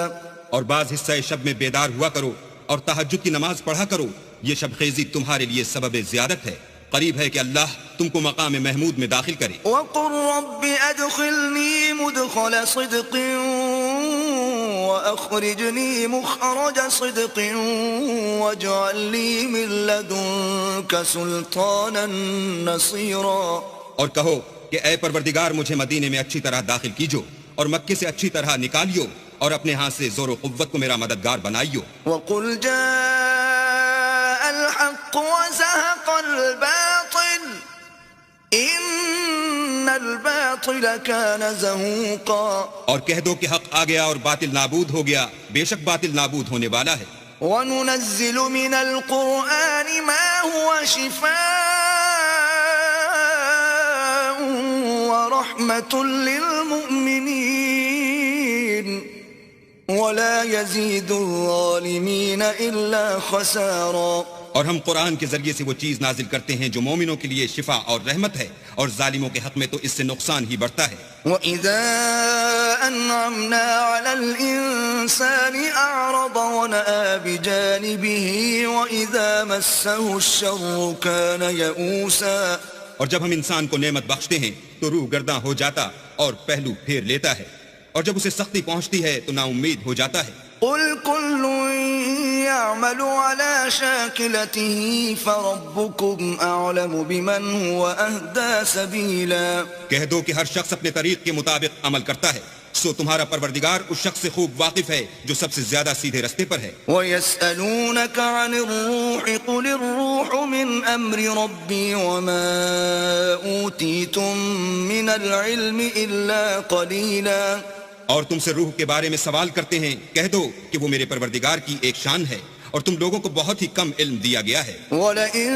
S2: اور بعض حصہ شب میں بیدار ہوا کرو اور تہجد کی نماز پڑھا کرو، یہ شب خیزی تمہارے لیے سبب زیادت ہے، قریب ہے کہ اللہ تم کو مقام محمود میں داخل کرے.
S1: وقل رب أدخلني مدخل صدق وأخرجني مخرج صدق واجعل لي من لدنك سلطانا نصيرا.
S2: اور کہو کہ اے پروردگار مجھے مدینے میں اچھی طرح داخل کیجو اور مکے سے اچھی طرح نکالیو اور اپنے ہاتھ سے زور و قوت کو میرا مددگار بنائیو.
S1: وقل جاء الحق وزهق الباطل ان الباطل كان زهوقا.
S2: اور کہہ دو کہ حق آ گیا اور باطل نابود ہو گیا، بے شک باطل نابود ہونے والا ہے.
S1: وننزل من القرآن ما هو شفاء ورحمة للمؤمنين ولا يزيد الظالمين إلا خسارا.
S2: اور ہم قرآن کے ذریعے سے وہ چیز نازل کرتے ہیں جو مومنوں کے لیے شفا اور رحمت ہے، اور ظالموں کے حق میں تو اس سے نقصان ہی بڑھتا ہے.
S1: وَإِذَا أَنْعَمْنَا عَلَى الْإِنسَانِ أَعْرَضَ وَنَأَىٰ بِجَانِبِهِ وَإِذَا مَسَّهُ الشَّرُّ كَانَ يَئُوسًا.
S2: اور جب ہم انسان کو نعمت بخشتے ہیں تو روح گرداں ہو جاتا اور پہلو پھیر لیتا ہے، اور جب اسے سختی پہنچتی ہے تو نا امید ہو جاتا ہے.
S1: قُلْ كُلٌّ يَعْمَلُ عَلَى شَاكِلَتِهِ فَرَبُّكُمْ أَعْلَمُ بِمَنْ هُوَ أَهْدَىٰ سَبِيلًا.
S2: کہہ دو کہ ہر شخص اپنے طریق کے مطابق عمل کرتا ہے، سو تمہارا پروردگار اس شخص سے خوب واقف ہے جو سب سے زیادہ سیدھے رستے پر ہے.
S1: وَيَسْأَلُونَكَ عَنِ الرُّوحِ قُلِ الرُّوحُ مِنْ أَمْرِ رَبِّي وَمَا أُوتِيتُم مِّنَ الْعِلْمِ إِلَّا قَلِيلًا.
S2: اور تم سے روح کے بارے میں سوال کرتے ہیں، کہہ دو کہ وہ میرے پروردگار کی ایک شان ہے اور تم لوگوں کو بہت ہی کم علم دیا گیا ہے.
S1: وَلَئِن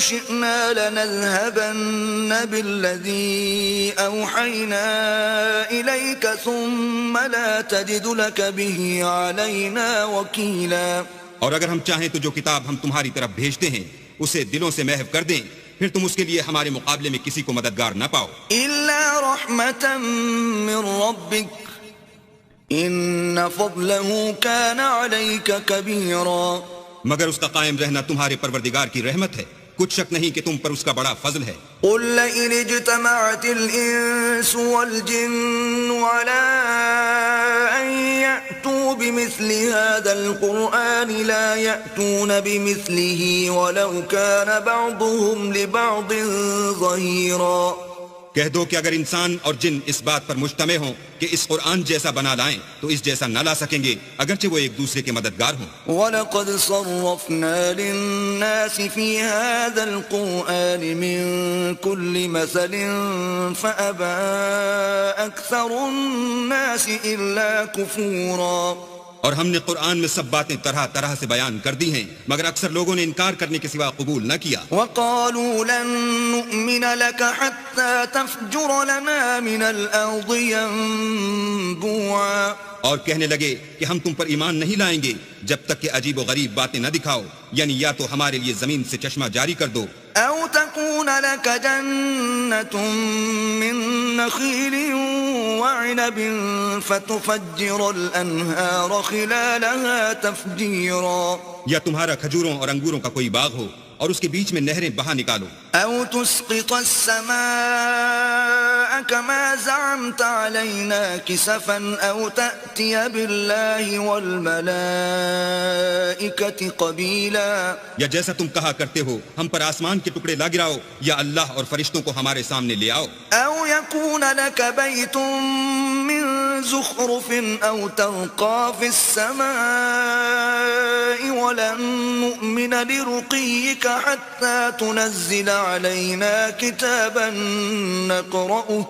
S1: شِئْنَا لَنَذْهَبَنَّ بِالَّذِي أَوْحَيْنَا إِلَيْكَ ثُمَّ لَا تَجِدُ لَكَ بِهِ عَلَيْنَا وَكِيلًا.
S2: اور اگر ہم چاہیں تو جو کتاب ہم تمہاری طرف بھیجتے ہیں اسے دلوں سے محو کر دیں، پھر تم اس کے لیے ہمارے مقابلے میں کسی کو مددگار نہ پاؤ.
S1: إِلَّا رَحْمَةً مِّن رَّبِّكَ إِنَّ فَضْلَهُ كَانَ عَلَيْكَ كَبِيرًا.
S2: مگر اس کا قائم رہنا تمہارے پروردگار کی رحمت ہے، کچھ شک نہیں کہ تم پر اس کا بڑا فضل ہے.
S1: قُل لَّئِنِ اجْتَمَعَتِ الْإِنسُ وَالْجِنُّ عَلَىٰ أَن يَأْتُوا بمثل هذا القرآن لا يأتون بمثله ولو كان بعضهم لبعض ظهيرا.
S2: کہہ دو کہ اگر انسان اور جن اس بات پر مجتمع ہوں کہ اس قرآن جیسا بنا لائیں تو اس جیسا نہ لا سکیں گے اگرچہ وہ ایک دوسرے کے مددگار ہوں.
S1: وَلَقَدْ صَرَّفْنَا لِلنَّاسِ فِي هَذَا الْقُرْآنِ مِنْ كُلِّ مَثَلٍ فَأَبَى أَكْثَرُ النَّاسِ إِلَّا كُفُورًا.
S2: اور ہم نے قرآن میں سب باتیں طرح طرح سے بیان کر دی ہیں مگر اکثر لوگوں نے انکار کرنے کے سوا قبول نہ کیا.
S1: وَقَالُوا لَن نُؤْمِنَ لَكَ حَتَّى تَفْجُرَ لَنَا مِنَ الْأَرْضِ يَنبُوعًا.
S2: اور کہنے لگے کہ ہم تم پر ایمان نہیں لائیں گے جب تک کہ عجیب و غریب باتیں نہ دکھاؤ، یعنی یا تو ہمارے لیے زمین سے چشمہ جاری کر دو،
S1: أو تكون لك جنة من نخيل وعنب فتفجر الأنهار خلالها تفجيرا.
S2: یا تمہارا کھجوروں اور انگوروں کا کوئی باغ ہو اور اس کے بیچ میں نہریں بہا نکالو.
S1: أو تسقط السماء كما زعمت علينا كسفا أو تأتي بالله والملائكة قبيلا.
S2: یا جیسا تم کہا کرتے ہو ہم پر آسمان کے ٹکڑے لا گراؤ یا اللہ اور فرشتوں کو ہمارے سامنے لے آؤ.
S1: أو يكون لك بيت من زخرف أو ترقى في السماء ولن نؤمن لرقيك حتى تنزل علينا كتابا نقرأه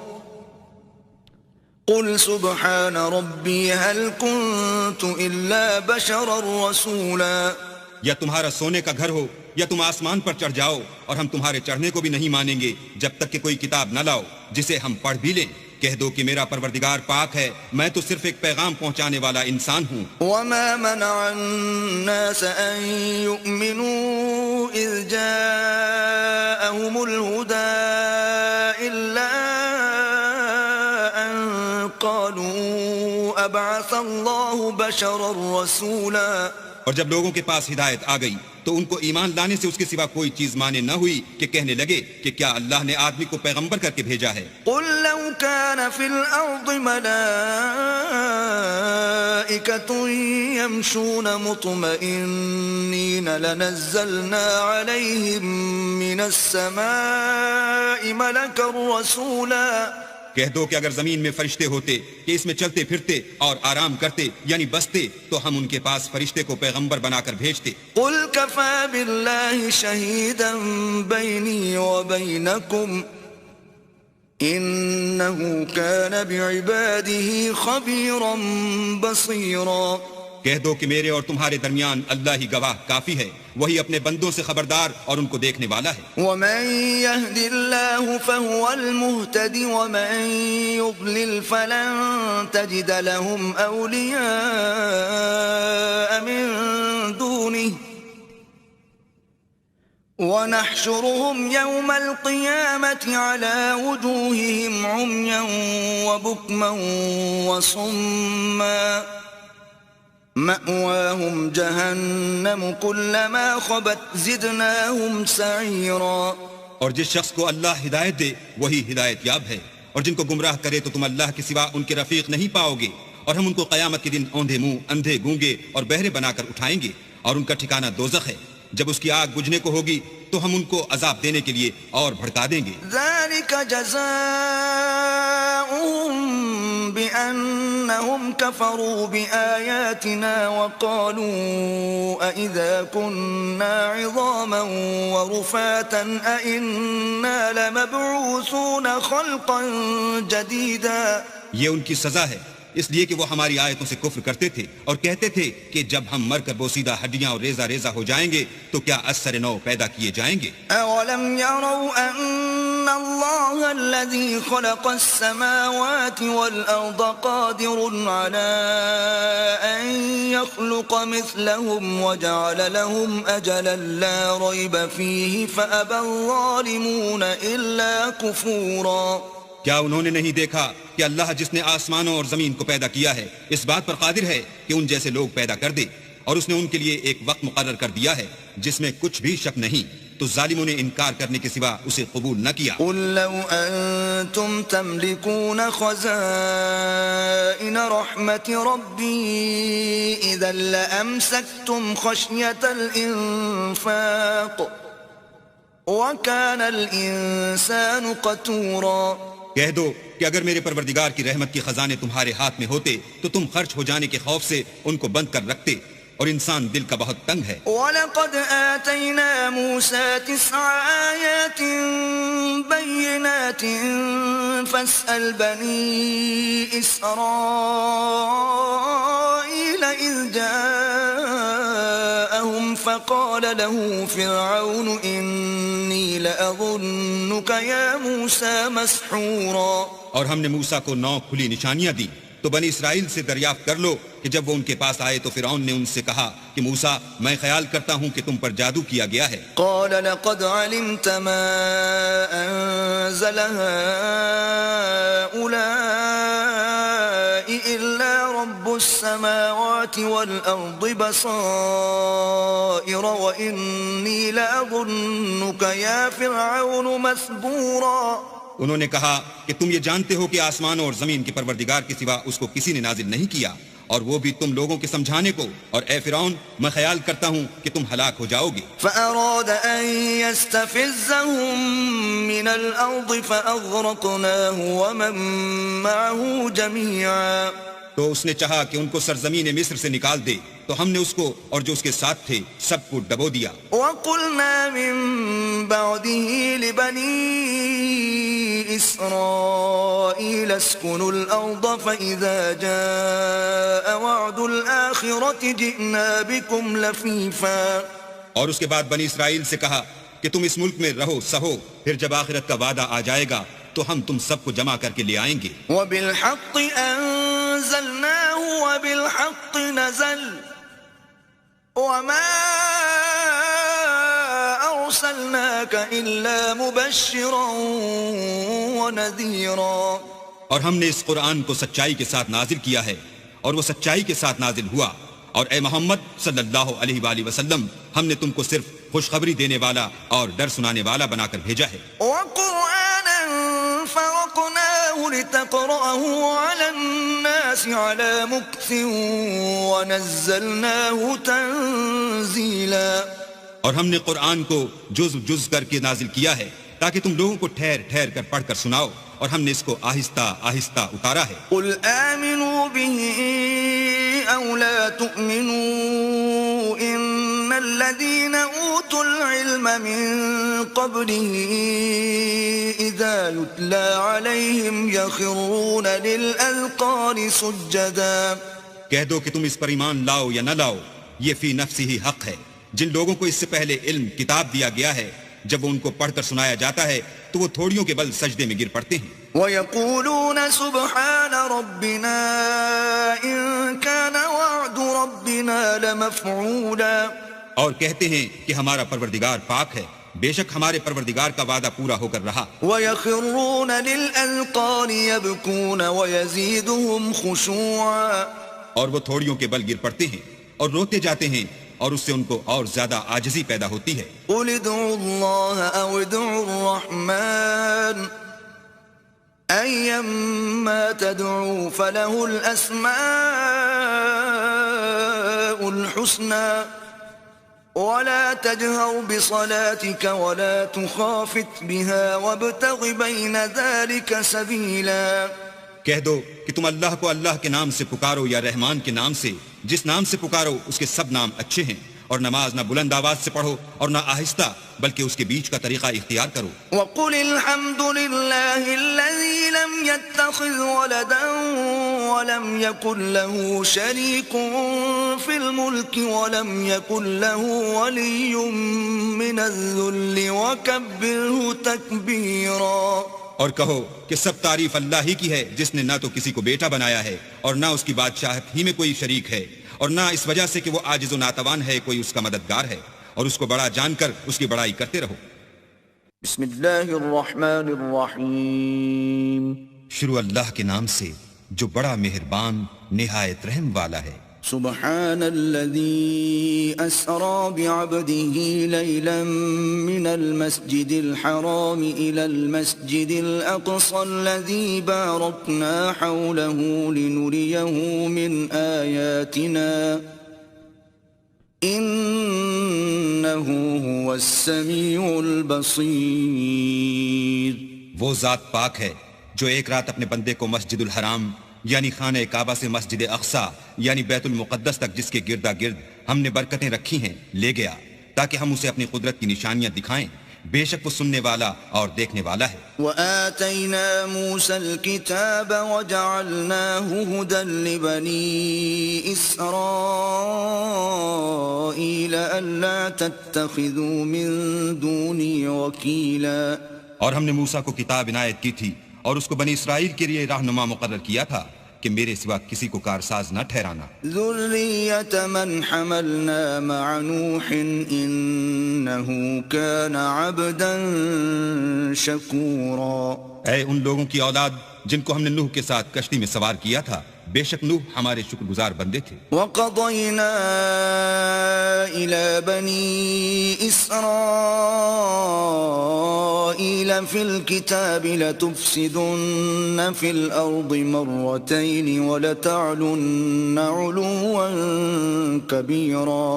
S1: قل سبحان ربي هل كنت إلا بشرا رسولا.
S2: یا تمہارا سونے کا گھر ہو یا تم آسمان پر چڑھ جاؤ اور ہم تمہارے چڑھنے کو بھی نہیں مانیں گے جب تک کہ کوئی کتاب نہ لاؤ جسے ہم پڑھ بھی لیں. کہہ دو کہ میرا پروردگار پاک ہے، میں تو صرف ایک پیغام پہنچانے والا انسان ہوں.
S1: وما منع الناس أن يؤمنوا إذ جاءهم الهدى إلا أن قالوا أبعث الله بشرا رسولا.
S2: اور جب لوگوں کے پاس ہدایت آ گئی تو ان کو ایمان لانے سے اس کے سوا کوئی چیز مانے نہ ہوئی کہ کہنے لگے کہ کیا اللہ نے آدمی کو پیغمبر کر کے بھیجا ہے.
S1: قل لو كان في الأرض ملائكة يمشون مطمئنين لنزلنا عليهم من السماء ملكا رسولا.
S2: کہہ دو کہ اگر زمین میں فرشتے ہوتے کہ اس میں چلتے پھرتے اور آرام کرتے یعنی بستے تو ہم ان کے پاس فرشتے کو پیغمبر بنا کر بھیجتے.
S1: قل كفى بالله شهيدا بيني وبينكم إنه كان بعباده خبيرا بصيرا.
S2: کہہ دو کہ میرے اور تمہارے درمیان اللہ ہی گواہ کافی ہے، وہی اپنے بندوں سے خبردار اور ان کو دیکھنے والا ہے.
S1: ومن يهد الله فهو المهتدي ومن يضلل فلن تجد لهم أولياء من دونه ونحشرهم يوم القيامة على وجوههم عميا وبكما وصما مأواهم جهنم كلما خبت زدناهم سعيرا.
S2: اور جس شخص کو اللہ ہدایت دے وہی ہدایت یاب ہے، اور جن کو گمراہ کرے تو تم اللہ کے سوا ان کے رفیق نہیں پاؤ گے. اور ہم ان کو قیامت کے دن اوندھے منہ، اندھے گونگے اور بہرے بنا کر اٹھائیں گے، اور ان کا ٹھکانہ دوزخ ہے. جب اس کی آگ بجھنے کو ہوگی تو ہم ان کو عذاب دینے کے لیے اور بھڑکا دیں گے.
S1: ذلك جزاؤهم بأنهم كفروا بآياتنا وقالوا أئذا كنا عظاما ورفاتا أئنا لمبعوثون خلقا جديدا.
S2: یہ ان کی سزا ہے اس لیے کہ وہ ہماری آیتوں سے کفر کرتے تھے اور کہتے تھے کہ جب ہم مر کر بوسیدہ ہڈیاں اور ریزہ ریزہ ہو جائیں گے تو کیا از سر نو پیدا کیے جائیں گے.
S1: أولم يروا أن الله الذي خلق السماوات والأرض قادر على أن يخلق مثلهم وجعل لهم أجلا لا ريب فيه فأبى الظالمون إلا كفورا.
S2: کیا انہوں نے نہیں دیکھا کہ اللہ جس نے آسمانوں اور زمین کو پیدا کیا ہے اس بات پر قادر ہے کہ ان جیسے لوگ پیدا کر دے، اور اس نے ان کے لیے ایک وقت مقرر کر دیا ہے جس میں کچھ بھی شک نہیں، تو تو ظالموں نے انکار کرنے کے سوا اسے قبول نہ کیا۔
S1: قل لو أنتم تملكون خزائن رحمة ربي إذا لأمسكتم خشية الإنفاق وَكَانَ الْإِنسَانُ قَتُورًا۔
S2: کہہ دو کہ اگر میرے پروردگار کی رحمت کے خزانے تمہارے ہاتھ میں ہوتے تو تم خرچ ہو جانے کے خوف سے ان کو بند کر رکھتے، اور انسان دل کا بہت تنگ ہے۔
S1: وَلَقَدْ آتَيْنَا مُوسَى 9 آيَاتٍ بَيِّنَاتٍ فَاسْأَلْ بَنِي إِسْرَائِيلَ إِذْ جَاءَهُمْ فَقَالَ لَهُ فِرْعَوْنُ إِنِّي لَأَظُنُّكَ يَا مُوسَى مَسْحُورًا۔
S2: اور ہم نے موسیٰ کو 9 کھلی نشانیاں دی، تو بنی اسرائیل سے دریافت کر لو کہ جب وہ ان کے پاس آئے تو فرعون نے ان سے کہا کہ موسیٰ میں خیال کرتا ہوں کہ تم پر جادو کیا گیا ہے۔
S1: قال لقد علمت ما أنزل هؤلاء إلا رب السماوات والأرض بصائر وإني لأظنك يا فرعون مثبورا۔
S2: انہوں نے کہا کہ تم یہ جانتے ہو کہ آسمانوں اور زمین کے پروردگار کے سوا اس کو کسی نے نازل نہیں کیا، اور وہ بھی تم لوگوں کے سمجھانے کو، اور اے فرعون میں خیال کرتا ہوں کہ تم ہلاک ہو جاؤ گے۔
S1: فأراد أن يستفزهم من الأرض فأغرقناه ومن معه جميعا۔
S2: تو اس نے چاہا کہ ان کو سرزمین مصر سے نکال دے، تو ہم نے اس کو اور جو اس کے ساتھ تھے سب کو ڈبو دیا۔
S1: وَقُلْنَا مِن بَعْدِهِ لِبَنِي إِسْرَائِيلَ اسْكُنُوا الْأَرْضَ فَإِذَا جَاءَ وَعْدُ الْآخِرَةِ جِئْنَا بِكُمْ لَفِيفًا۔
S2: اور اس کے بعد بنی اسرائیل سے کہا کہ تم اس ملک میں رہو سہو، پھر جب آخرت کا وعدہ آ جائے گا تو ہم تم سب کو جمع کر کے لے آئیں گے۔
S1: وَبِالْحَقِّ أَنزَلْنَاهُ وَبِالْحَقِّ نَزَلَ وَمَا أَرْسَلْنَاكَ إِلَّا مُبَشِّرًا وَنَذِيرًا۔
S2: اور ہم نے اس قرآن کو سچائی کے ساتھ نازل کیا ہے، اور وہ سچائی کے ساتھ نازل ہوا، اور اے محمد صلی اللہ علیہ وآلہ وسلم ہم نے تم کو صرف خوشخبری دینے والا اور ڈر سنانے والا بنا کر بھیجا ہے۔
S1: وَقُرْآنًا فَرَقْنَاهُ لِتَقْرَأَهُ عَلَى النَّاسِ عَلَى مُكْثٍ وَنَزَّلْنَاهُ تَنزِيلًا۔
S2: اور ہم نے قرآن کو جز جز کر کے نازل کیا ہے تاکہ تم لوگوں کو ٹھہر ٹھہر کر پڑھ کر سناؤ، اور ہم نے اس کو آہستہ آہستہ اتارا ہے۔
S1: قُلْ آمِنُوا بِهِ أَوْ لَا تُؤْمِنُوا إِنَّ الَّذِينَ أُوتُوا الْعِلْمَ مِن قَبْلِهِ إِذَا يُتْلَى عَلَيْهِمْ يَخِرُّونَ لِلْأَذْقَانِ سُجَّدًا۔
S2: کہہ دو کہ تم اس پر ایمان لاؤ یا نہ لاؤ، یہ فی نفسی ہی حق ہے۔ جن لوگوں کو اس سے پہلے علم کتاب دیا گیا ہے، جب وہ ان کو پڑھ کر سنایا جاتا ہے تو وہ تھوڑیوں کے بل سجدے میں گر پڑتے ہیں۔
S1: وَيَقُولُونَ سُبْحَانَ رَبِّنَا إِن كَانَ وَعْدُ رَبِّنَا لَمَفْعُولًا۔
S2: اور کہتے ہیں کہ ہمارا پروردگار پاک ہے، بے شک ہمارے پروردگار کا وعدہ پورا ہو کر رہا۔
S1: وَيَخِرُّونَ لِلْأَذْقَانِ يَبْكُونَ وَيَزِيدُهُمْ خُشُوعًا۔
S2: اور وہ تھوڑیوں کے بل گر پڑتے ہیں اور روتے جاتے ہیں، اور اس سے ان کو اور زیادہ عاجزی پیدا ہوتی ہے۔
S1: قُلِ ادْعُوا اللَّهَ أَوِ ادْعُوا الرَّحْمَٰنَ أَيًّمَّا تَدْعُوا فَلَهُ الْأَسْمَاءُ الْحُسْنَىٰ وَلَا تَجْهَرْ بِصَلَاتِكَ وَلَا تُخَافِتْ بِهَا وَابْتَغِ بَيْنَ ذَلِكَ سَبِيلًا۔
S2: کہہ دو کہ تم اللہ کو اللہ کے نام سے پکارو یا رحمان کے نام سے، جس نام سے پکارو اس کے سب نام اچھے ہیں، اور نماز نہ بلند آواز سے پڑھو اور نہ آہستہ، بلکہ اس کے بیچ کا طریقہ اختیار کرو۔
S1: وَقُلِ الْحَمْدُ لِلَّهِ الَّذِي لَمْ يَتَّخِذْ وَلَدًا وَلَمْ يَكُنْ لَهُ شَرِيكٌ فِي الْمُلْكِ وَلَمْ يَكُنْ لَهُ وَلِيٌّ مِّنَ الذُّلِّ وَكَبِّرْهُ تَكْبِيرًا۔
S2: اور کہو کہ سب تعریف اللہ ہی کی ہے، جس نے نہ تو کسی کو بیٹا بنایا ہے اور نہ اس کی بادشاہت ہی میں کوئی شریک ہے، اور نہ اس وجہ سے کہ وہ عاجز و ناتوان ہے کوئی اس کا مددگار ہے، اور اس کو بڑا جان کر اس کی بڑائی کرتے رہو۔
S1: بسم اللہ الرحمن الرحیم۔
S2: شروع اللہ کے نام سے جو بڑا مہربان نہایت رحم والا ہے۔
S1: سبحان الذي أسرى بعبده ليلا من المسجد الحرام إلى المسجد الأقصى الذي باركنا حوله لنريه من آياتنا إنه هو السميع البصير.
S2: وہ ذات پاک ہے جو ایک رات اپنے بندے کو مسجد الحرام یعنی خانہ کعبہ سے مسجد اقصی یعنی بیت المقدس تک جس کے گردا گرد ہم نے برکتیں رکھی ہیں لے گیا تاکہ ہم اسے اپنی قدرت کی نشانیاں دکھائیں. بے شک وہ سننے والا اور دیکھنے والا ہے.
S1: وآتينا موسى الكتاب وجعلناه هدى لبني إسرائيل ألا تتخذوا من دوني وكيلا.
S2: اور ہم نے موسیٰ کو کتاب عنایت کی تھی اور اس کو بنی اسرائیل کے لیے رہنما مقرر کیا تھا کہ میرے سوا کسی کو کارساز نہ ٹھہرانا.
S1: ذریة من حملنا مع نوح انه كان عبدا شکورا.
S2: اے ان لوگوں کی اولاد جن کو ہم نے نوح کے ساتھ کشتی میں سوار کیا تھا بے شک نوح ہمارے شکر گزار بندے تھے.
S1: وقضينا إلى بني إسرائيل في الكتاب لتفسدن في الأرض مرتين ولتعلن علوا كبيرا.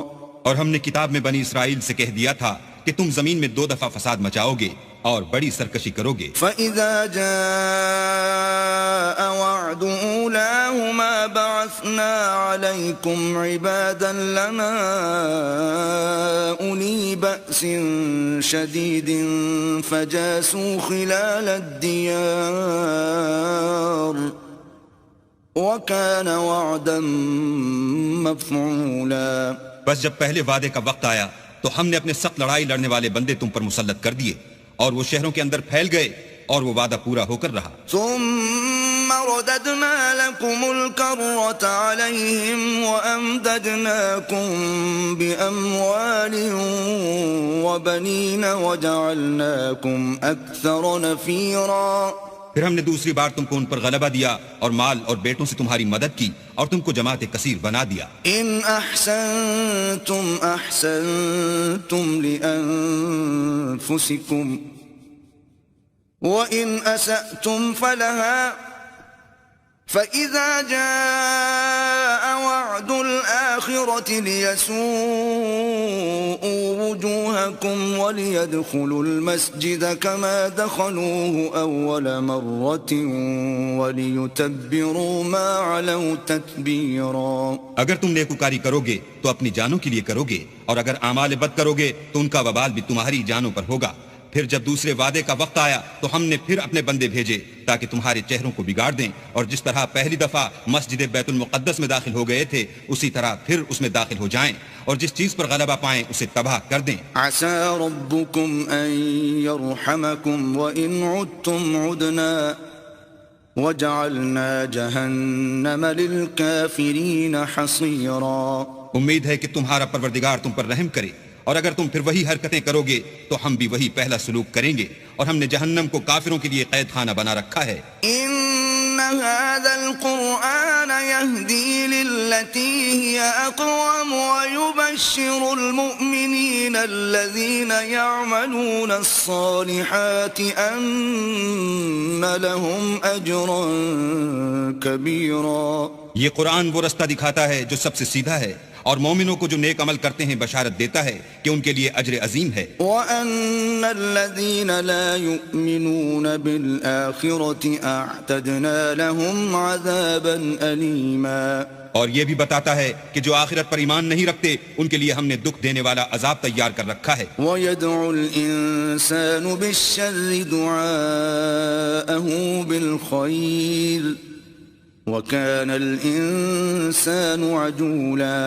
S2: اور ہم نے کتاب میں بنی اسرائیل سے کہہ دیا تھا کہ تم زمین میں 2 دفعہ فساد مچاؤ گے اور بڑی سرکشی کرو گے.
S1: فَإِذَا جَاءَ وَعْدُ أُولَاهُمَا بَعَثْنَا عَلَيْكُمْ عِبَادًا لَنَا أُولِي بَأْسٍ شَدِيدٍ فَجَاسُوا خِلَالَ الدِّيَارِ وَكَانَ وَعْدًا مَفْعُولًا.
S2: بس جب پہلے وعدے کا وقت آیا تو ہم نے اپنے سخت لڑائی لڑنے والے بندے تم پر مسلط کر دیے اور وہ شہروں کے اندر پھیل گئے اور وہ وعدہ پورا ہو کر رہا.
S1: ثم رددنا لكم الكرة عليهم وأمددناكم بأموال وبنين وجعلناكم أكثر نفيرا.
S2: پھر ہم نے دوسری بار تم کو ان پر غلبہ دیا اور مال اور بیٹوں سے تمہاری مدد کی اور تم کو جماعت کثیر بنا دیا.
S1: ان احسنتم احسنتم لانفسكم وان اسأتم فلها فإذا جاء وعد الآخرة ليسوءوا وجوهكم وليدخلوا المسجد كما دخلوه أول مرة وليتبروا ما علوا تتبيرا.
S2: اگر تم نیکوکاری کرو گے تو اپنی جانوں کے لیے کرو گے اور اگر اعمال بد کرو گے تو ان کا وبال بھی تمہاری جانوں پر ہوگا. پھر جب دوسرے وعدے کا وقت آیا تو ہم نے پھر اپنے بندے بھیجے تاکہ تمہارے چہروں کو بگاڑ دیں اور جس طرح پہلی دفعہ مسجد بیت المقدس میں داخل ہو گئے تھے اسی طرح پھر اس میں داخل ہو جائیں اور جس چیز پر غلبہ پائیں اسے تباہ کر دیں.
S1: عسى ربكم أن يرحمكم وإن عدتم عدنا وجعلنا جهنم للكافرين حصيرا.
S2: امید ہے کہ تمہارا پروردگار تم پر رحم کرے اور اگر تم پھر وہی حرکتیں کرو گے تو ہم بھی وہی پہلا سلوک کریں گے اور ہم نے جہنم کو کافروں کے لیے قید خانہ بنا رکھا ہے.
S1: ان هذا القرآن يهدي للتي هي اقوم ويبشر المؤمنين الذين يعملون الصالحات ان لهم اجرا كبيرا.
S2: یہ قرآن وہ رستہ دکھاتا ہے جو سب سے سیدھا ہے اور مومنوں کو جو نیک عمل کرتے ہیں بشارت دیتا ہے کہ ان کے لیے اجر عظیم ہے.
S1: وَأَنَّ الَّذِينَ لَا يُؤْمِنُونَ بِالْآخِرَةِ أَعْتَدْنَا لَهُمْ عَذَابًا أَلِيمًا. اور
S2: یہ بھی بتاتا ہے کہ جو آخرت پر ایمان نہیں رکھتے ان کے لیے ہم نے دکھ دینے والا عذاب تیار کر رکھا ہے.
S1: وَيَدْعُ الْإِنسَانُ بِالشَّرِّ دُعَاءَهُ بِالْخَيْرِ وَكَانَ الْإِنسَانُ عَجُولًا.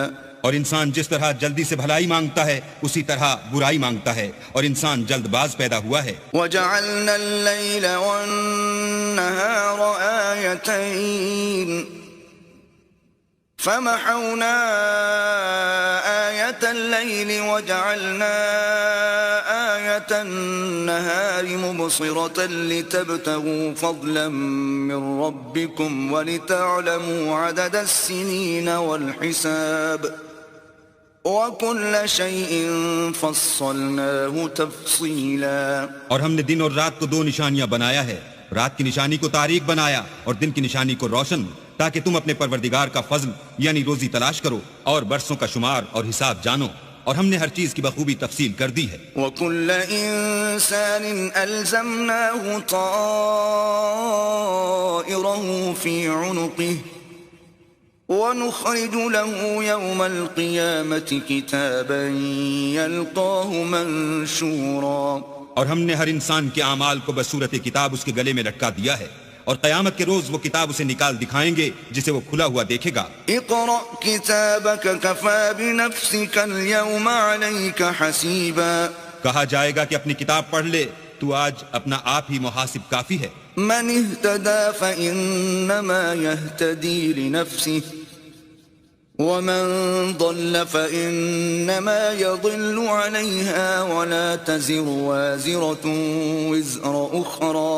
S2: اور انسان جس طرح جلدی سے بھلائی مانگتا ہے اسی طرح برائی مانگتا ہے اور انسان جلد باز پیدا ہوا ہے.
S1: وَجَعَلْنَا اللَّيْلَ وَالنَّهَارَ آيَتَيْنِ فَمَحَوْنَا آيَةَ اللَّيْلِ وَجَعَلْنَا ساعة النهار مبصرة لتبتغوا فضلا من ربكم ولتعلموا عدد السنين والحساب وكل شيء فصلناه تفصيلا.
S2: اور ہم نے دن اور رات کو دو نشانیاں بنایا ہے، رات کی نشانی کو تاریک بنایا اور دن کی نشانی کو روشن، تاکہ تم اپنے پروردگار کا فضل یعنی روزی تلاش کرو اور برسوں کا شمار اور حساب جانو، اور ہم نے ہر چیز کی بخوبی تفصیل کر دی ہے.
S1: وَكُلَّ إِنسَانٍ أَلْزَمْنَاهُ طَائِرَهُ فِي عُنُقِهِ وَنُخْرِجُ لَهُ يَوْمَ الْقِيَامَةِ كِتَابًا يَلْقَاهُ مَنشُورًا.
S2: اور ہم نے ہر انسان کے اعمال کو بصورت کتاب اس کے گلے میں لٹکا دیا ہے، اور قیامت کے روز وہ کتاب اسے نکال دکھائیں گے جسے وہ کھلا ہوا دیکھے گا.
S1: اقرأ كتابك كفى بنفسك اليوم عليك حسيبا.
S2: کہا جائے گا کہ اپنی کتاب پڑھ لے، تو آج اپنا آپ ہی محاسب کافی ہے.
S1: من اهتدى فإنما يهتدي لنفسه ومن ضل فإنما يضل عليها ولا تزر وازرة وزر أخرى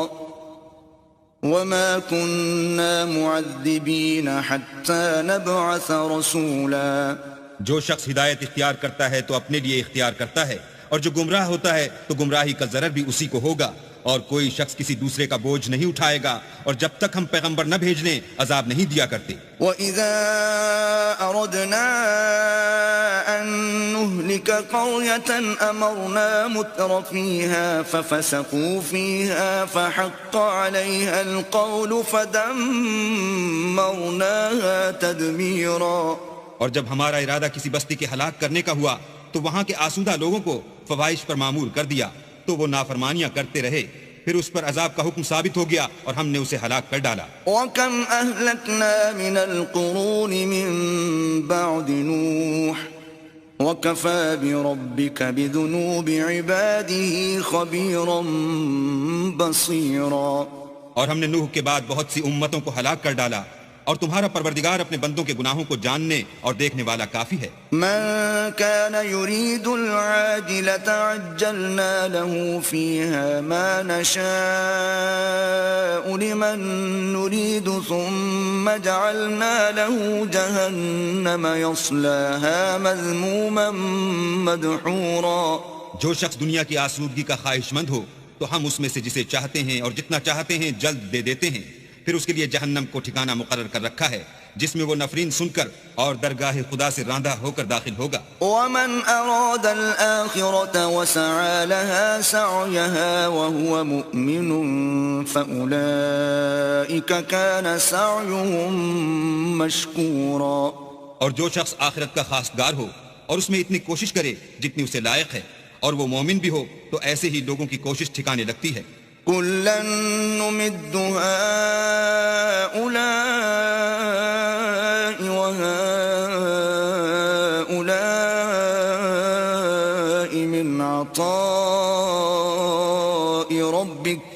S1: وما كنا معذبين حتى نبعث رسولا.
S2: جو شخص ہدایت اختیار کرتا ہے تو اپنے لیے اختیار کرتا ہے، اور جو گمراہ ہوتا ہے تو گمراہی کا ضرر بھی اسی کو ہوگا، اور کوئی شخص کسی دوسرے کا بوجھ نہیں اٹھائے گا، اور جب تک ہم پیغمبر نہ بھیج لیں عذاب نہیں دیا کرتے.
S1: وَإِذَا أَرَدْنَا أَن نُهْلِكَ قَرْيَةً أَمَرْنَا مُتْرَ فِيهَا فَفَسَقُوا فِيهَا فَحَقَّ عَلَيْهَا الْقَوْلُ فَدَمَّرْنَاهَا تَدْمِيرًا.
S2: اور جب ہمارا ارادہ کسی بستی کے ہلاک کرنے کا ہوا تو وہاں کے آسودہ لوگوں کو فواحش پر معمور کر دیا، تو وہ نافرمانیاں کرتے رہے، پھر اس پر عذاب کا حکم ثابت ہو گیا اور ہم نے اسے ہلاک کر ڈالا.
S1: وَكَمْ أَهْلَكْنَا مِنَ الْقُرُونِ مِن بَعْدِ نُوحٍ وَكَفَى بِرَبِّكَ بِذُنُوبِ عِبَادِهِ خَبِيرًا بَصِيرًا.
S2: اور ہم نے نوح کے بعد بہت سی امتوں کو ہلاک کر ڈالا، اور تمہارا پروردگار اپنے بندوں کے گناہوں کو جاننے اور دیکھنے والا کافی ہے.
S1: من كان يريد العاجلة عجلنا له فيها ما نشاء لمن نريد ثم جعلنا له جهنم يصلاها مذموما مدحورا.
S2: جو شخص دنیا کی آسودگی کا خواہش مند ہو تو ہم اس میں سے جسے چاہتے ہیں اور جتنا چاہتے ہیں جلد دے دیتے ہیں، پھر اس کے لیے جہنم کو ٹھکانہ مقرر کر رکھا ہے جس میں وہ نفرین سن کر اور درگاہ خدا سے راندہ ہو کر داخل ہوگا.
S1: ومن أراد الآخرة وسعى لها سعيها وهو مؤمن فأولئك كان سعيهم مشكورا.
S2: اور جو شخص آخرت کا خواستگار ہو اور اس میں اتنی کوشش کرے جتنی اسے لائق ہے، اور وہ مومن بھی ہو، تو ایسے ہی لوگوں کی کوشش ٹھکانے لگتی ہے.
S1: كلا نمد هؤلاء وهؤلاء من عطاء ربك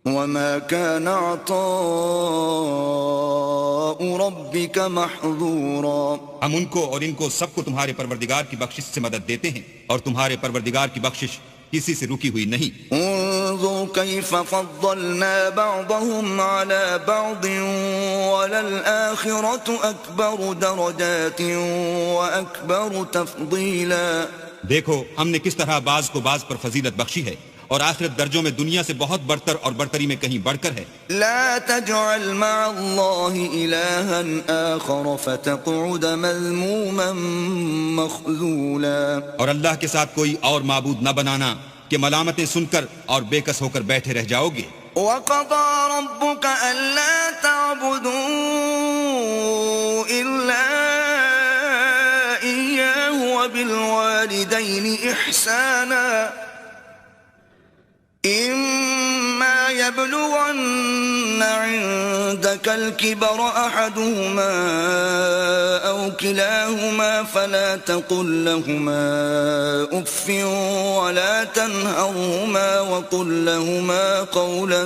S1: وما كان عطاء ربك محظورا.
S2: ہم ان کو اور ان کو سب کو تمہارے پروردگار کی بخشش سے مدد دیتے ہیں، اور تمہارے پروردگار کی بخشش کسی سے رکی ہوئی نہیں.
S1: انظر كيف فضلنا بعضهم على بعض وللآخرة أكبر درجات وأكبر تفضيلا.
S2: دیکھو ہم نے کس طرح بعض کو بعض پر فضیلت بخشی ہے، اور آخرت درجوں میں دنیا سے بہت برتر اور برتری میں کہیں بڑھ کر ہے.
S1: لا تجعل مع الله إلها آخر فتقعد مذموما مخذولا.
S2: اور اللہ کے ساتھ کوئی اور معبود نہ بنانا کہ ملامتیں سن کر اور بے کس ہو کر بیٹھے رہ جاؤ گے.
S1: وقضى ربك ألا تعبدوا إلا إياه وبالوالدين إحسانا إما يبلغن عندك الكبر أحدهما أو كلاهما فلا تقل لهما أف ولا تنهرهما وقل لهما قولا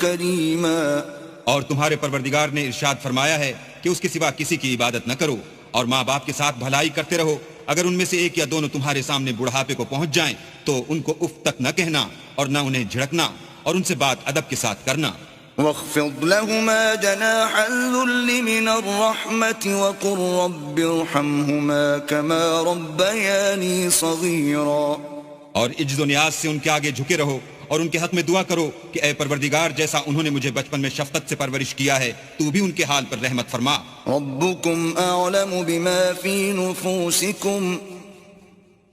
S1: كريما.
S2: اور تمہارے پروردگار نے ارشاد فرمایا ہے کہ اس کے سوا کسی کی عبادت نہ کرو، اور ماں باپ کے ساتھ بھلائی کرتے رہو، اگر ان میں سے ایک یا دونوں تمہارے سامنے بڑھاپے کو پہنچ جائیں تو ان کو اف تک نہ کہنا اور نہ انہیں جھڑکنا اور ان سے بات ادب کے ساتھ کرنا.
S1: واخفض لهما جناح الذل من الرحمة وقل رب ارحمهما كما ربياني صغيرا.
S2: اور عجز و نیاز سے ان کے آگے جھکے رہو اور ان کے حق میں دعا کرو کہ اے پروردگار جیسا انہوں نے مجھے بچپن میں شفقت سے پرورش کیا ہے تو بھی ان کے حال پر رحمت فرما.
S1: ربكم أعلم بما في نفوسكم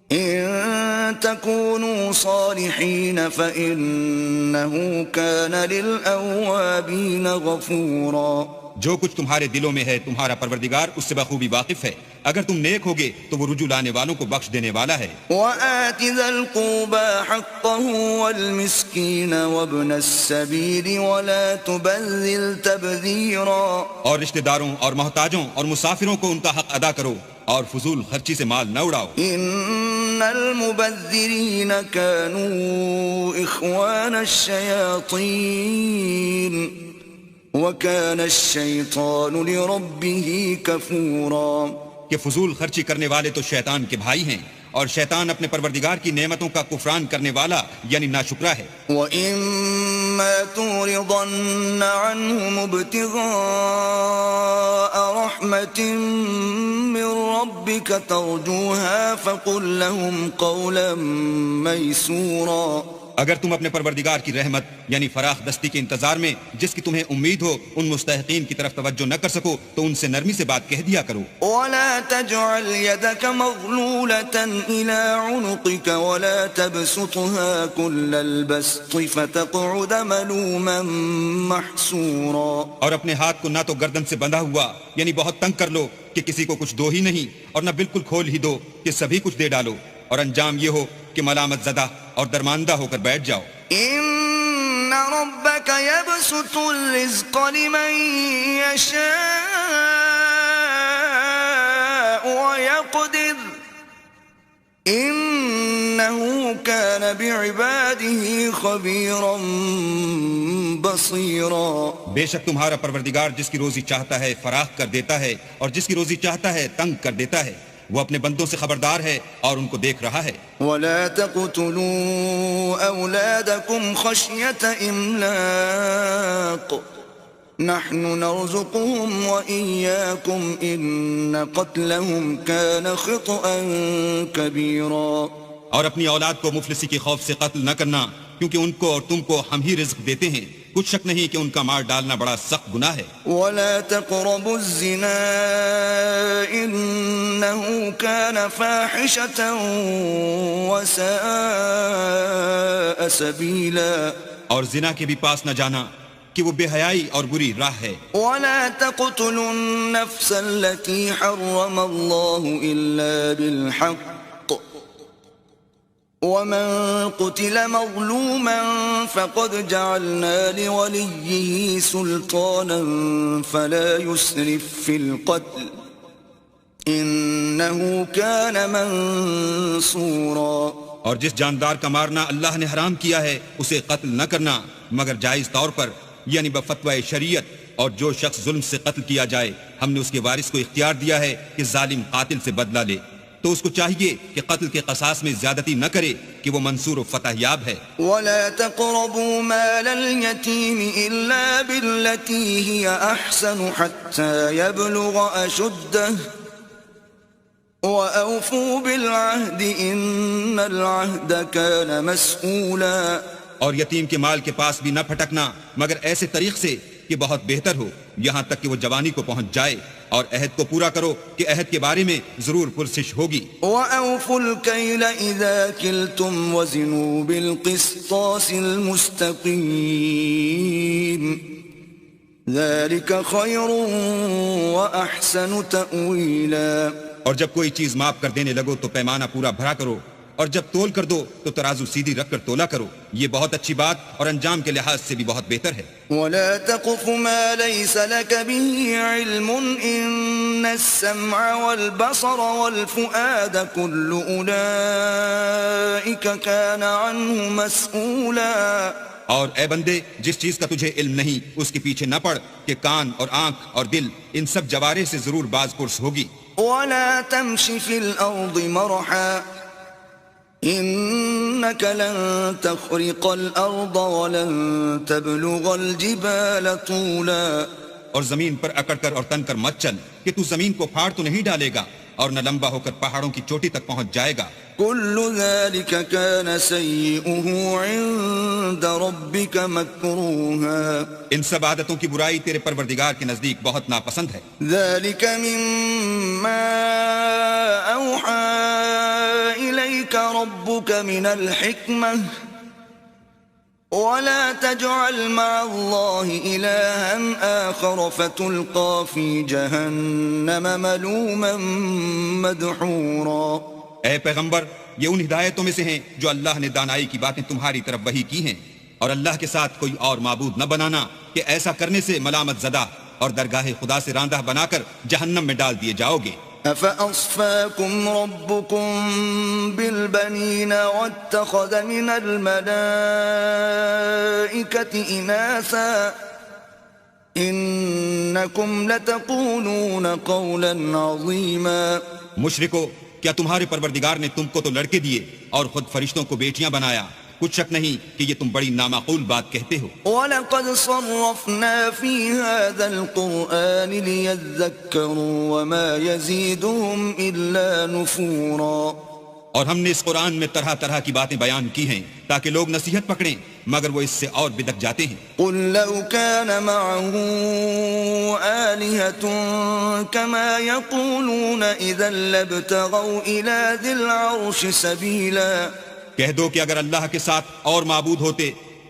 S1: إن تكونوا صالحين فإنه كان للأوابين غفورا.
S2: جو کچھ تمہارے دلوں میں ہے تمہارا پروردگار اس سے بخوبی واقف ہے. اگر تم نیک ہوگے تو وہ رجوع لانے والوں کو بخش دینے والا ہے.
S1: وآت ذا القربى حقه والمسكين وابن السبيل ولا تبذل تبذيرا.
S2: اور رشتہ داروں اور محتاجوں اور مسافروں کو ان کا حق ادا کرو اور فضول خرچی سے مال نہ اڑاؤ.
S1: ان المبذرین كانوا اخوان الشیاطین وكان الشیطان لربه کفورا.
S2: کہ فضول خرچی کرنے والے تو شیطان کے بھائی ہیں اور شیطان اپنے پروردگار کی نعمتوں کا کفران کرنے والا یعنی ناشکرا ہے.
S1: وَإِمَّا تُعْرِضَنَّ عَنْهُمُ ابْتِغَاءَ رَحْمَةٍ مِّن رَّبِّكَ تَرْجُوهَا فَقُل لَّهُمْ قَوْلًا مَّيْسُورًا.
S2: اگر تم اپنے پروردگار کی رحمت یعنی فراخ دستی کے انتظار میں جس کی تمہیں امید ہو ان مستحقین کی طرف توجہ نہ کر سکو تو ان سے نرمی سے بات کہہ دیا کرو.
S1: وَلَا تَجْعَلْ يَدَكَ مَغْلُولَةً إِلَىٰ عُنُقِكَ وَلَا تَبْسُطْهَا كُلَّ الْبَسْطِ فَتَقْعُدَ مَلُومًا مَّحْسُورًا.
S2: اور اپنے ہاتھ کو نہ تو گردن سے بندھا ہوا یعنی بہت تنگ کر لو کہ کسی کو کچھ دو ہی نہیں اور نہ بالکل کھول ہی دو کہ سبھی کچھ دے ڈالو اور انجام یہ ہو کہ ملامت زدہ اور درماندہ ہو کر بیٹھ جاؤ.
S1: ان ربك يبسط الرزق لمن يشاء ويقدر انه كان بعباده خبيرا بصيرا.
S2: بے شک تمہارا پروردگار جس کی روزی چاہتا ہے فراخ کر دیتا ہے اور جس کی روزی چاہتا ہے تنگ کر دیتا ہے. وہ اپنے بندوں سے خبردار ہے اور ان کو دیکھ رہا ہے.
S1: وَلَا تَقْتُلُوا أَوْلَادَكُمْ خَشْيَةَ إِمْلَاقٍ نَحْنُ نَرْزُقُهُمْ وَإِيَّاكُمْ إِنَّ قَتْلَهُمْ كَانَ خِطْئًا كَبِيرًا.
S2: اور اپنی اولاد کو مفلسی کے خوف سے قتل نہ کرنا کیونکہ ان کو اور تم کو ہم ہی رزق دیتے ہیں. کچھ شک نہیں کہ ان کا مار ڈالنا بڑا سخت گناہ ہے.
S1: وَلَا تَقْرَبُوا الزِّنَا إِنَّهُ كَانَ فَاحِشَةً وَسَاءَ سَبِيلًا.
S2: اور زنا کے بھی پاس نہ جانا کہ وہ بے حیائی اور بری راہ ہے.
S1: وَلَا تَقْتُلُوا النَّفْسَ الَّتِي حَرَّمَ اللَّهُ إِلَّا بِالْحَقِّ وَمَن قُتِلَ مَظْلُومًا فَقَدْ جَعَلْنَا لِوَلِيِّهِ سُلْطَانًا فَلَا يُسْرِفْ فِي الْقَتْلِ إِنَّهُ كَانَ مَنصُورًا.
S2: اور جس جاندار کا مارنا اللہ نے حرام کیا ہے اسے قتل نہ کرنا مگر جائز طور پر یعنی بفتوی شریعت. اور جو شخص ظلم سے قتل کیا جائے ہم نے اس کے وارث کو اختیار دیا ہے کہ ظالم قاتل سے بدلہ لے تو اس کو چاہیے کہ قتل کے قصاص میں زیادتی نہ کرے کہ وہ منصور و فتح یاب ہے.
S1: وَلَا تَقْرَبُوا مَالَ الْيَتِيمِ إِلَّا بِالَّتِي هِيَ أَحْسَنُ حَتَّى يَبْلُغَ أَشُدَّهُ وَأَوْفُوا بِالْعَهْدِ إِنَّ الْعَهْدَ كَانَ مَسْئُولًا.
S2: اور یتیم کے مال کے پاس بھی نہ پھٹکنا مگر ایسے طریق سے کہ بہت بہتر ہو یہاں تک کہ وہ جوانی کو پہنچ جائے اور عہد کو پورا کرو کہ عہد کے بارے میں ضرور پرسش ہوگی.
S1: وَأَوْفُوا الْكَيْلَ إِذَا كِلْتُمْ وَزِنُوا بِالْقِسْطَاسِ الْمُسْتَقِيمِ ذَلِكَ خَيْرٌ وَأَحْسَنُ تَأْوِيلًا.
S2: اور جب کوئی چیز ماپ کر دینے لگو تو پیمانہ پورا بھرا کرو اور جب تول کر دو تو ترازو سیدھی رکھ کر تولا کرو. یہ بہت اچھی بات اور انجام کے لحاظ سے بھی بہت بہتر ہے.
S1: وَلَا تَقْفُ مَا لَيْسَ لَكَ بِهِ عِلْمٌ إِنَّ السَّمْعَ وَالْبَصَرَ وَالْفُؤَادَ كُلُّ أُولَئِكَ كَانَ عَنْهُ مَسْئُولًا.
S2: اور اے بندے جس چیز کا تجھے علم نہیں اس کے پیچھے نہ پڑ کہ کان اور آنکھ اور دل ان سب جوارے سے ضرور باز پرس ہوگی.
S1: ولا تمش في الأرض مرحا إنك لن تخرق الأرض ولن تبلغ الجبال طولا
S2: اور زمین پر اکڑ کر اور تن کر مت چل کہ تو زمین کو پھاڑ تو نہیں ڈالے گا اور نہ لمبا ہو کر پہاڑوں کی چوٹی تک پہنچ جائے گا.
S1: كل ذلك كان سيئه عند ربك مكروها.
S2: ان سب عادتوں کی برائی تیرے پروردگار کے نزدیک بہت ناپسند ہے.
S1: ذلك مما أوحى إليك ربك من الحكمة ولا تجعل مع الله إلها آخر فتلقى في جهنم ملوما مدحورا.
S2: اے پیغمبر یہ ان ہدایتوں میں سے ہیں جو اللہ نے دانائی کی باتیں تمہاری طرف وحی کی ہیں، اور اللہ کے ساتھ کوئی اور معبود نہ بنانا کہ ایسا کرنے سے ملامت زدہ اور درگاہ خدا سے راندہ بنا کر جہنم میں ڈال دیے جاؤ گے.
S1: أفأصفاكم ربكم بالبنين واتخذ من الملائكة إناثا إنكم لتقولون قولا عظيما.
S2: مشرکو، کیا تمہارے پروردگار نے تم کو تو لڑکے دیے اور خود فرشتوں کو بیٹیاں بنایا؟ کچھ شک نہیں کہ یہ تم بڑی نامعقول بات کہتے ہو.
S1: وَلَقَدْ صَرَّفْنَا فِي هَذَا الْقُرْآنِ لِيَذَّكَّرُوا وَمَا يَزِيدُهُمْ إِلَّا نُفُورًا.
S2: اور ہم نے اس قرآن میں طرح طرح کی باتیں بیان کی ہیں تاکہ لوگ نصیحت پکڑیں، مگر وہ اس سے اور بدک جاتے ہیں.
S1: قُلْ لَوْ كَانَ مَعَهُ آلِهَةٌ كَمَا يَقُولُونَ إِذًا لَابْتَغَوْا إِلَى ذِي الْعَرْشِ سَبِيلًا.
S2: کہہ دو کہ اگر اللہ کے ساتھ اور معبود ہوتے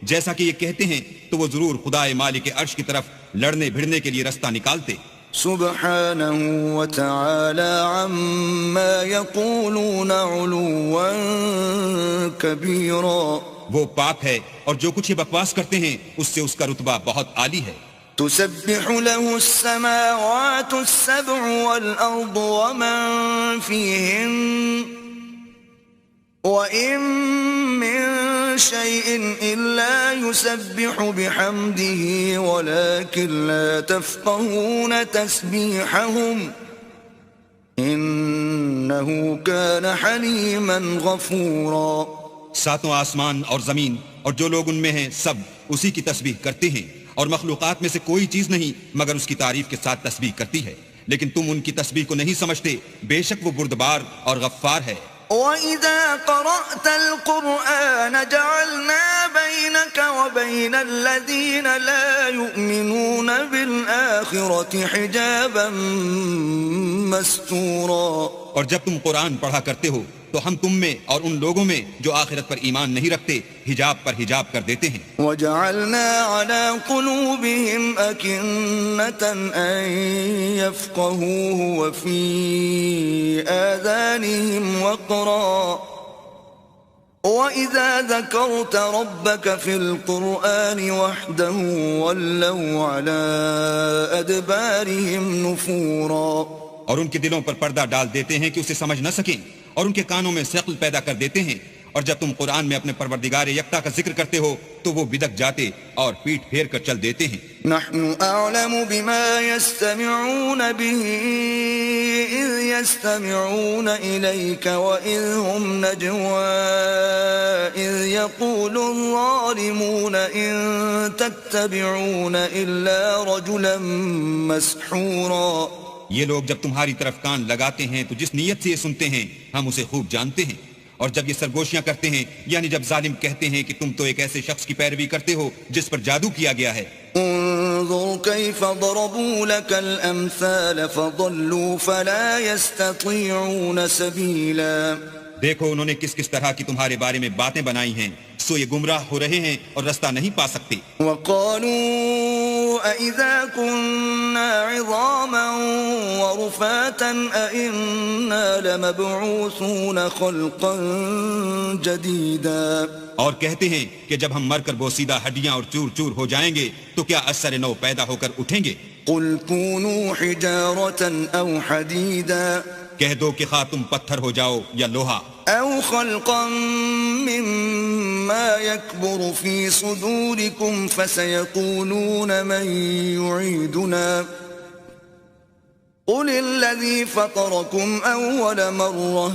S2: جیسا کہ یہ کہتے ہیں تو وہ ضرور خدائے مالک عرش کی طرف لڑنے بھڑنے کے لیے رستہ نکالتے.
S1: سبحانه وتعالى عما يقولون علوا كبيرا.
S2: وہ پاک ہے اور جو کچھ یہ بکواس کرتے ہیں اس سے اس کا رتبہ بہت عالی ہے.
S1: تسبح له السماوات السبع والأرض ومن فيهن وَإِن مِّن شَيْءٍ إِلَّا يُسَبِّحُ بِحَمْدِهِ وَلَكِن لَّا تَفْقَهُونَ تَسْبِيحَهُمْ إِنَّهُ كَانَ حَلِيمًا غَفُورًا.
S2: ساتوں آسمان اور زمین اور جو لوگ ان میں ہیں سب اسی کی تسبیح کرتے ہیں، اور مخلوقات میں سے کوئی چیز نہیں مگر اس کی تعریف کے ساتھ تسبیح کرتی ہے، لیکن تم ان کی تسبیح کو نہیں سمجھتے. بے شک وہ بردبار اور غفار ہے.
S1: وَإِذَا قَرَأْتَ الْقُرْآنَ جَعَلْنَا بَيْنَكَ وَبَيْنَ الَّذِينَ لَا يُؤْمِنُونَ بِالْآخِرَةِ حِجَابًا مَسْتُورًا. اور
S2: جب تم قرآن پڑھا کرتے ہو تو ہم تم میں اور ان لوگوں میں جو آخرت پر ایمان نہیں رکھتے حجاب پر حجاب کر دیتے ہیں.
S1: وَجَعَلْنَا عَلَى قُلُوبِهِمْ أَكِنَّةً أَن يَفْقَهُوهُ وَفِي آذَانِهِمْ وَقْرًا وَإِذَا ذَكَرْتَ رَبَّكَ فِي الْقُرْآنِ وَحْدَهُ وَلَّوْا عَلَى أَدْبَارِهِمْ نُفُورًا.
S2: اور ان کے دلوں پر پردہ ڈال دیتے ہیں کہ اسے سمجھ نہ سکیں، اور ان کے کانوں میں ثقل پیدا کر دیتے ہیں، اور جب تم قرآن میں اپنے پروردگار یکتا کا ذکر کرتے ہو تو وہ بدک جاتے اور پیٹ پھیر کر چل دیتے ہیں.
S1: نحن أعلم بما يستمعون به إذ يستمعون إليك وإذ هم نجوى إذ يقول الظالمون إن تتبعون إلا رجلا مسحورا.
S2: یہ لوگ جب تمہاری طرف کان لگاتے ہیں تو جس نیت سے یہ سنتے ہیں ہم اسے خوب جانتے ہیں، اور جب یہ سرگوشیاں کرتے ہیں یعنی جب ظالم کہتے ہیں کہ تم تو ایک ایسے شخص کی پیروی کرتے ہو جس پر جادو کیا گیا ہے.
S1: انظر كيف ضربوا لك الأمثال فضلوا فلا يستطيعون سبيلا.
S2: دیکھو انہوں نے کس کس طرح کی تمہارے بارے میں باتیں بنائی ہیں، سو یہ گمراہ ہو رہے ہیں اور رستہ نہیں پا سکتے.
S1: وقالوا أإذا كنا عظاما ورفاتا أإنا لمبعوثون خلقا جديدا.
S2: اور کہتے ہیں کہ جب ہم مر کر بوسیدہ ہڈیاں اور چور چور ہو جائیں گے تو کیا اثر نو پیدا ہو کر اٹھیں گے.
S1: قل كونوا حجارة أو حديدا.
S2: کہہ دو کہ خواہ تم پتھر ہو جاؤ یا لوہا.
S1: أو خلقا مما يكبر في صدوركم فسيقولون من يعيدنا قل الذي فطركم أول مرة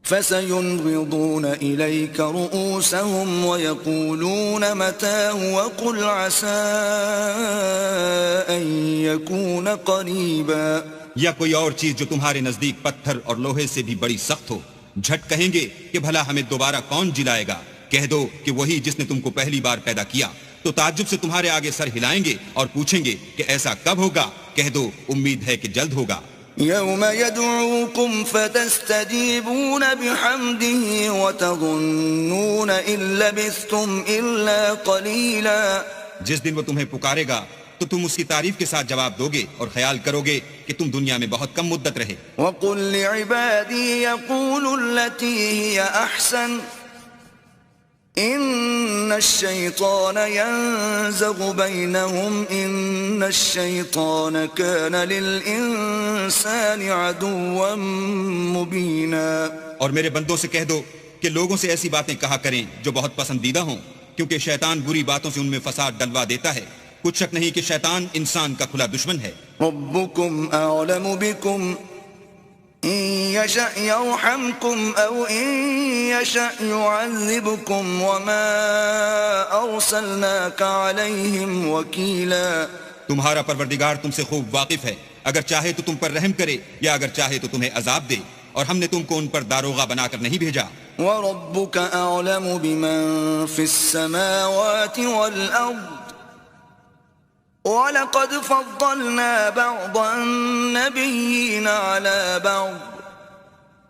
S1: فسينغضون إليك رؤوسهم ويقولون متى وقل عسى أن يكون قريبا.
S2: یا کوئی اور چیز جو تمہارے نزدیک پتھر اور لوہے سے بھی بڑی سخت ہو. جھٹ کہیں گے کہ بھلا ہمیں دوبارہ کون جلائے گا. کہہ دو کہ وہی جس نے تم کو پہلی بار پیدا کیا. تو تعجب سے تمہارے آگے سر ہلائیں گے اور پوچھیں گے کہ ایسا کب ہوگا. کہہ دو امید ہے کہ جلد ہوگا.
S1: يوم يدعوكم فتستجيبون بحمده وتظنون إن لبثتم إلا قليلا.
S2: جس دن وہ تمہیں پکارے گا تو تم اس کی تعریف کے ساتھ جواب دو گے اور خیال کرو گے کہ تم دنیا میں بہت کم مدت رہے.
S1: وَقُلْ لِعِبَادِي يَقُولُوا الَّتِي هِيَ أَحْسَنُ إِنَّ الشَّيْطَانَ يَنزَغُ بَيْنَهُمْ إِنَّ الشَّيْطَانَ كَانَ لِلْإِنسَانِ عَدُوًّا مُبِينًا.
S2: اور میرے بندوں سے کہہ دو کہ لوگوں سے ایسی باتیں کہا کریں جو بہت پسندیدہ ہوں، کیونکہ شیطان بری باتوں سے ان میں فساد ڈلوا دیتا ہے. کچھ شک نہیں کہ شیطان انسان کا کھلا دشمن ہے.
S1: ربكم أعلم بكم إن يشأ يرحمكم أو إن يشأ يعذبكم وما أرسلناك عليهم وكيلا.
S2: تمہارا پروردگار تم سے خوب واقف ہے. اگر چاہے تو تم پر رحم کرے یا اگر چاہے تو تمہیں عذاب دے، اور ہم نے تم کو ان پر داروغہ بنا کر نہیں بھیجا.
S1: وربك أعلم بمن في السماوات والأرض وَلَقَدْ فَضَّلْنَا بَعْضَ النَّبِيِّينَ عَلَى بَعْضٍ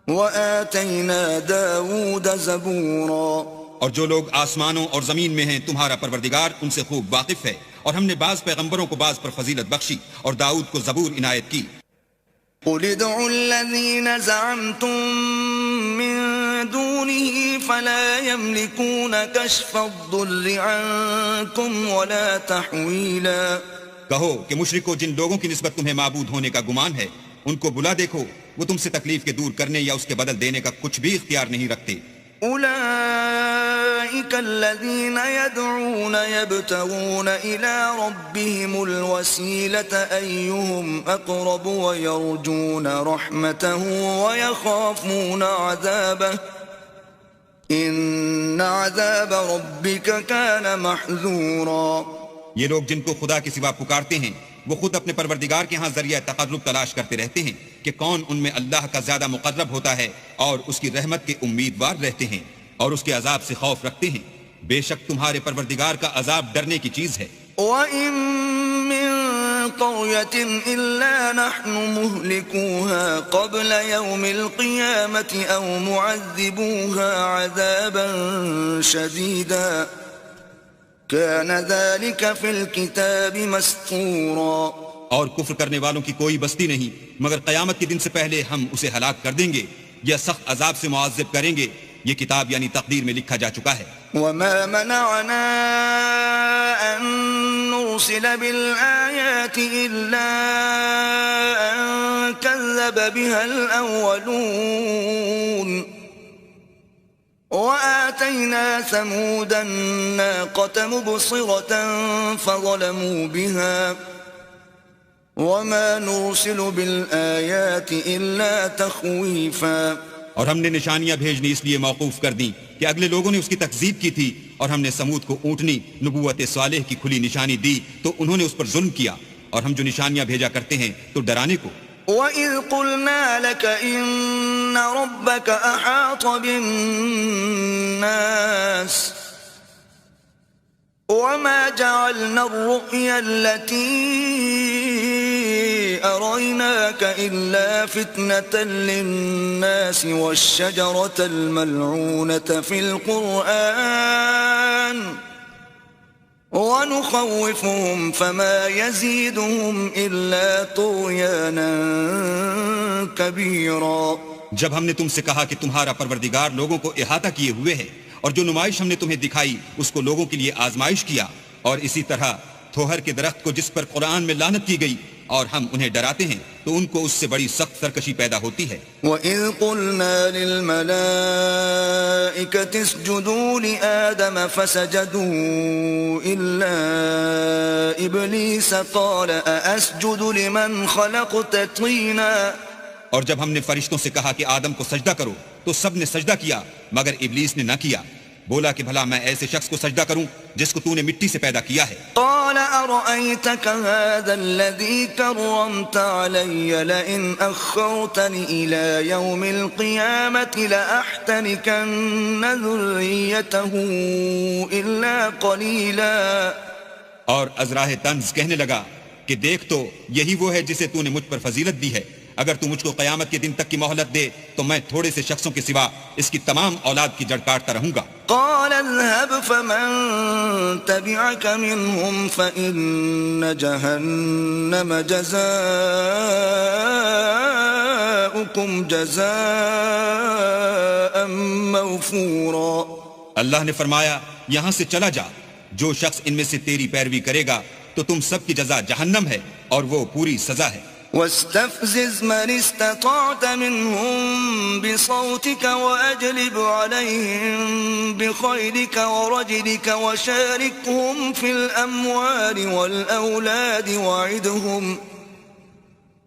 S1: وَآتَيْنَا دَاوُودَ زَبُورًا.
S2: اور جو لوگ آسمانوں اور زمین میں ہیں تمہارا پروردگار ان سے خوب واقف ہے، اور ہم نے بعض پیغمبروں کو بعض پر فضیلت بخشی اور داؤد کو زبور عنایت کی.
S1: قُلِ ادْعُوا الَّذِينَ زَعَمْتُم مِّن دُونِهِ فَلَا يَمْلِكُونَ كَشْفَ الضُّرِّ عَنكُمْ وَلَا تَحْوِيلًا.
S2: کہو کہ مشرکو جن لوگوں کی نسبت تمہیں معبود ہونے کا گمان ہے ان کو بلا دیکھو، وہ تم سے تکلیف کے دور کرنے یا اس کے بدل دینے کا کچھ بھی اختیار نہیں رکھتے.
S1: أولئك الذين يدعون يبتغون إلى ربهم الوسيلة أيهم أقرب ويرجون رحمته ويخافون عذابه إن عذاب ربك كان محذورا.
S2: یہ لوگ جن کو خدا کے سوا پکارتے ہیں وہ خود اپنے پروردگار کے ہاں ذریعہ تقرب تلاش کرتے رہتے ہیں کہ کون ان میں اللہ کا زیادہ مقرب ہوتا ہے اور اس کی رحمت کے امیدوار رہتے ہیں اور اس کے عذاب سے خوف رکھتے ہیں. بے شک تمہارے پروردگار کا عذاب ڈرنے کی چیز ہے.
S1: وَإِن مِّن قَرْيَةٍ إِلَّا نَحْنُ مُهْلِكُوهَا قَبْلَ يَوْمِ الْقِيَامَةِ أَوْ مُعَذِّبُوهَا عَذَابًا شَدِيدًا كَانَ ذَلِكَ فِي الْكِتَابِ مَسْطُورًا.
S2: اور کفر کرنے والوں کی کوئی بستی نہیں مگر قیامت کے دن سے پہلے ہم اسے ہلاک کر دیں گے یا سخت عذاب سے معذب کریں گے. یہ کتاب یعنی تقدیر میں لکھا جا چکا ہے.
S1: وَمَا مَنَعَنَا أَن نُرْسِلَ بِالْآيَاتِ إِلَّا أَن كَذَّبَ بِهَا الْأَوَّلُونَ وَآتَيْنَا ثَمُودَ النَّاقَةَ مُبْصِرَةً فَظَلَمُوا بِهَا وَمَا نُرْسِلُ بِالْآيَاتِ إِلَّا تَخْوِيفًا.
S2: اور ہم نے نشانیاں بھیجنی اس لیے موقوف کر دیں کہ اگلے لوگوں نے اس کی تکذیب کی تھی، اور ہم نے سمود کو اونٹنی نبوت صالح کی کھلی نشانی دی تو انہوں نے اس پر ظلم کیا، اور ہم جو نشانیاں بھیجا کرتے ہیں تو ڈرانے کو.
S1: وَإِذْ قُلْنَا لَكَ إِنَّ رَبَّكَ أَحَاطَ بِالنَّاسِ وَمَا جَعَلْنَا الرُّؤْيَا الَّتِي أَرَيْنَاكَ إِلَّا فِتْنَةً لِلنَّاسِ وَالشَّجَرَةَ الْمَلْعُونَةَ فِي الْقُرْآنِ وَنُخَوِّفُهُمْ فَمَا يَزِيدُهُمْ إِلَّا طُغْيَانًا كَبِيرًا.
S2: جب ہم نے تم سے کہا کہ تمہارا پروردگار لوگوں کو احاطہ کیے ہوئے ہے اور جو نمائش ہم نے تمہیں دکھائی اس کو لوگوں کے لیے آزمائش کیا، اور اسی طرح تھوہر کے درخت کو جس پر قرآن میں لعنت کی گئی اور ہم انہیں ڈراتے ہیں تو ان کو اس سے بڑی سخت سرکشی پیدا ہوتی ہے.
S1: وَإِذْ قُلْنَا لِلْمَلَائِكَةِ اسْجُدُوا لِآدَمَ فَسَجَدُوا إِلَّا إِبْلِيسَ قَالَ أَأَسْجُدُ لِمَنْ خَلَقْتَ طِينًا.
S2: اور جب ہم نے فرشتوں سے کہا کہ آدم کو سجدہ کرو تو سب نے سجدہ کیا مگر ابلیس نے نہ کیا. بولا کہ بھلا میں ایسے شخص کو سجدہ کروں جس کو تو نے مٹی سے پیدا کیا ہے.
S1: قال أرأيتك هذا الذي كرمت علي لئن أخرتني إلى يوم القيامة لأحتنكن ذريته إلا قليلا.
S2: اور ازراہ طنز کہنے لگا کہ دیکھ تو یہی وہ ہے جسے تو نے مجھ پر فضیلت دی ہے. اگر تو مجھ کو قیامت کے دن تک کی مہلت دے تو میں تھوڑے سے شخصوں کے سوا اس کی تمام اولاد کی جڑ کاٹتا رہوں گا.
S1: قال اذهب فمن تبعك منهم فإن جهنم جزاؤكم جزاء موفورا.
S2: اللہ نے فرمایا یہاں سے چلا جا. جو شخص ان میں سے تیری پیروی کرے گا تو تم سب کی جزا جہنم ہے اور وہ پوری سزا ہے.
S1: واستفزز من استطعت منهم بصوتك وأجلب عليهم بخيلك ورجلك وشاركهم في الأموال والأولاد وعدهم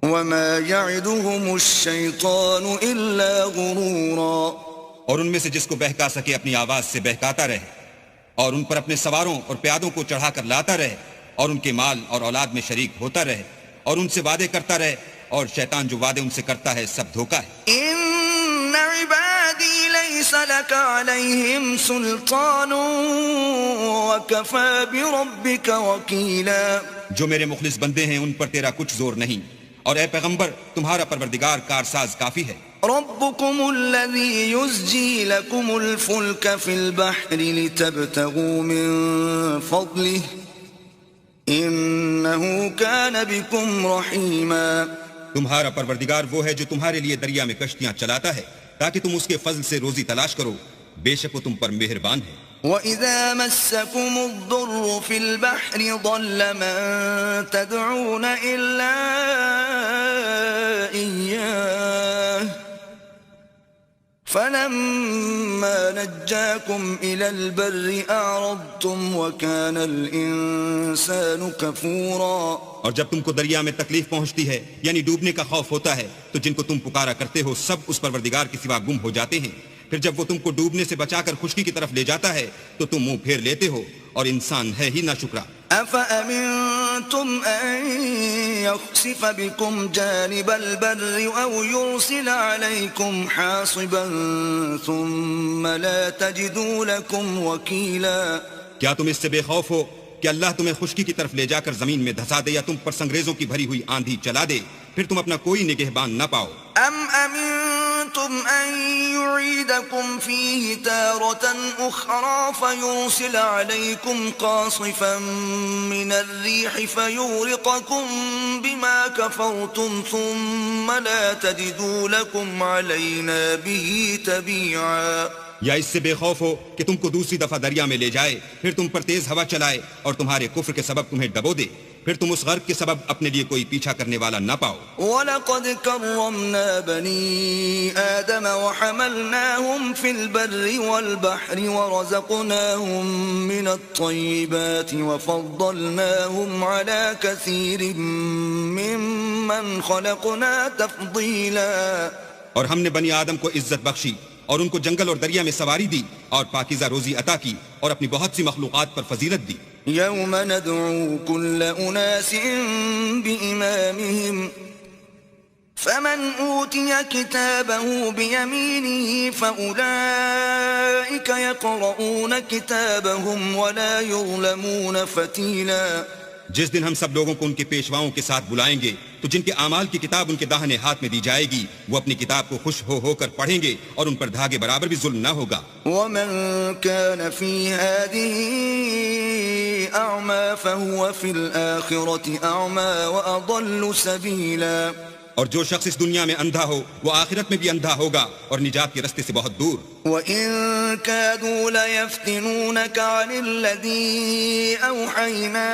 S1: وما يعدهم الشيطان إلا غرورا.
S2: اور ان میں سے جس کو بہکا سکے اپنی آواز سے بہکاتا رہے اور ان پر اپنے سواروں اور پیادوں کو چڑھا کر لاتا رہے اور ان کے مال اور اولاد میں شریک ہوتا رہے اور ان سے وعدے کرتا رہے اور شیطان جو وعدے ان سے کرتا ہے سب دھوکا ہے.
S1: ان عبادی لیس لک علیہم سلطان وکفى بربک وکیلا.
S2: جو میرے مخلص بندے ہیں ان پر تیرا کچھ زور نہیں اور اے پیغمبر تمہارا پروردگار کارساز کافی ہے.
S1: ربکم الذی یزجی لکم الفلک فی البحر لتبتغوا من فضلہ انہو کان بکم رحیما.
S2: تمہارا پروردگار وہ ہے جو تمہارے لیے دریا میں کشتیاں چلاتا ہے تاکہ تم اس کے فضل سے روزی تلاش کرو. بے شک وہ تم پر مہربان ہے.
S1: وَإِذَا مَسَّكُمُ الضُّرُّ فِي الْبَحْرِ ضَلَّ مَن تَدْعُونَ إِلَّا إِيَّاهُ فَلَمَّا نَجَّاكُمْ إِلَى الْبَرِّ أَعْرَضْتُمْ وَكَانَ الْإِنسَانُ كَفُورًا.
S2: اور جب تم کو دریا میں تکلیف پہنچتی ہے یعنی ڈوبنے کا خوف ہوتا ہے تو جن کو تم پکارا کرتے ہو سب اس پروردگار کے سوا گم ہو جاتے ہیں. پھر جب وہ تم کو ڈوبنے سے بچا کر خشکی کی طرف لے جاتا ہے تو تم منہ پھیر لیتے ہو اور انسان ہے ہی ناشکرا.
S1: أَفَأَمِنْتُمْ أَنْ يَخْسِفَ بِكُمْ جَانِبَ الْبَرِّ أَوْ يُرْسِلَ عَلَيْكُمْ حَاصِبًا ثُمَّ لَا تَجِدُوا لَكُمْ وَكِيلًا.
S2: کیا تم اس سے بے خوف ہو کہ اللہ تمہیں خشکی کی طرف لے جا کر زمین میں دھسا دے یا تم پر سنگریزوں کی بھری ہوئی آندھی چلا دے پھر تم اپنا کوئی نگہبان نہ پاؤ.
S1: أَمْ أَمِنْتُمْ أَنْ يُعِيدَكُمْ فِيهِ تَارَةً أُخْرَى فَيُرْسِلَ عَلَيْكُمْ قَاصِفًا مِنَ الرِّيحِ فَيُغْرِقَكُمْ بِمَا كَفَرْتُمْ ثُمَّ لَا تَجِدُوا لَكُمْ عَلَيْنَا بِهِ تَبِيعًا.
S2: یا اس سے بے خوف ہو کہ تم کو دوسری دفعہ دریا میں لے جائے پھر تم پر تیز ہوا چلائے اور تمہارے کفر کے سبب تمہیں ڈبو دے پھر تم اس غرق کے سبب اپنے لیے کوئی پیچھا کرنے والا نہ پاؤ.
S1: وَلَقَدْ كَرَّمْنَا بَنِي آدَمَ وَحَمَلْنَاهُمْ فِي الْبَرِّ وَالْبَحْرِ وَرَزَقْنَاهُمْ مِنَ الطَّيِّبَاتِ وَفَضَّلْنَاهُمْ عَلَى كَثِيرٍ مِّمَّنْ خَلَقْنَا تَفْضِيلًا.
S2: اور ہم نے بنی آدم کو عزت بخشی اور ان کو جنگل اور دریا میں سواری دی اور پاکیزہ روزی عطا کی اور اپنی بہت سی مخلوقات پر فضیلت دی.
S1: یوم ندعو کل اناس بإمامهم فمن اوتی کتابه بیمینه فأولئک یقرؤون کتابهم ولا یظلمون فتیلا.
S2: جس دن ہم سب لوگوں کو ان کے پیشواؤں کے ساتھ بلائیں گے تو جن کے اعمال کی کتاب ان کے داہنے ہاتھ میں دی جائے گی وہ اپنی کتاب کو خوش ہو کر پڑھیں گے اور ان پر دھاگے برابر بھی ظلم نہ ہوگا.
S1: ومن كان في هذه أعمى فهو في الآخرة أعمى وأضل سبيلا.
S2: اور جو شخص اس دنیا میں اندھا ہو وہ آخرت میں بھی اندھا ہوگا اور نجات کے رستے سے بہت دور.
S1: وَإِن كَادُوا لَيَفْتِنُونَكَ عَنِ الَّذِي أَوْحَيْنَا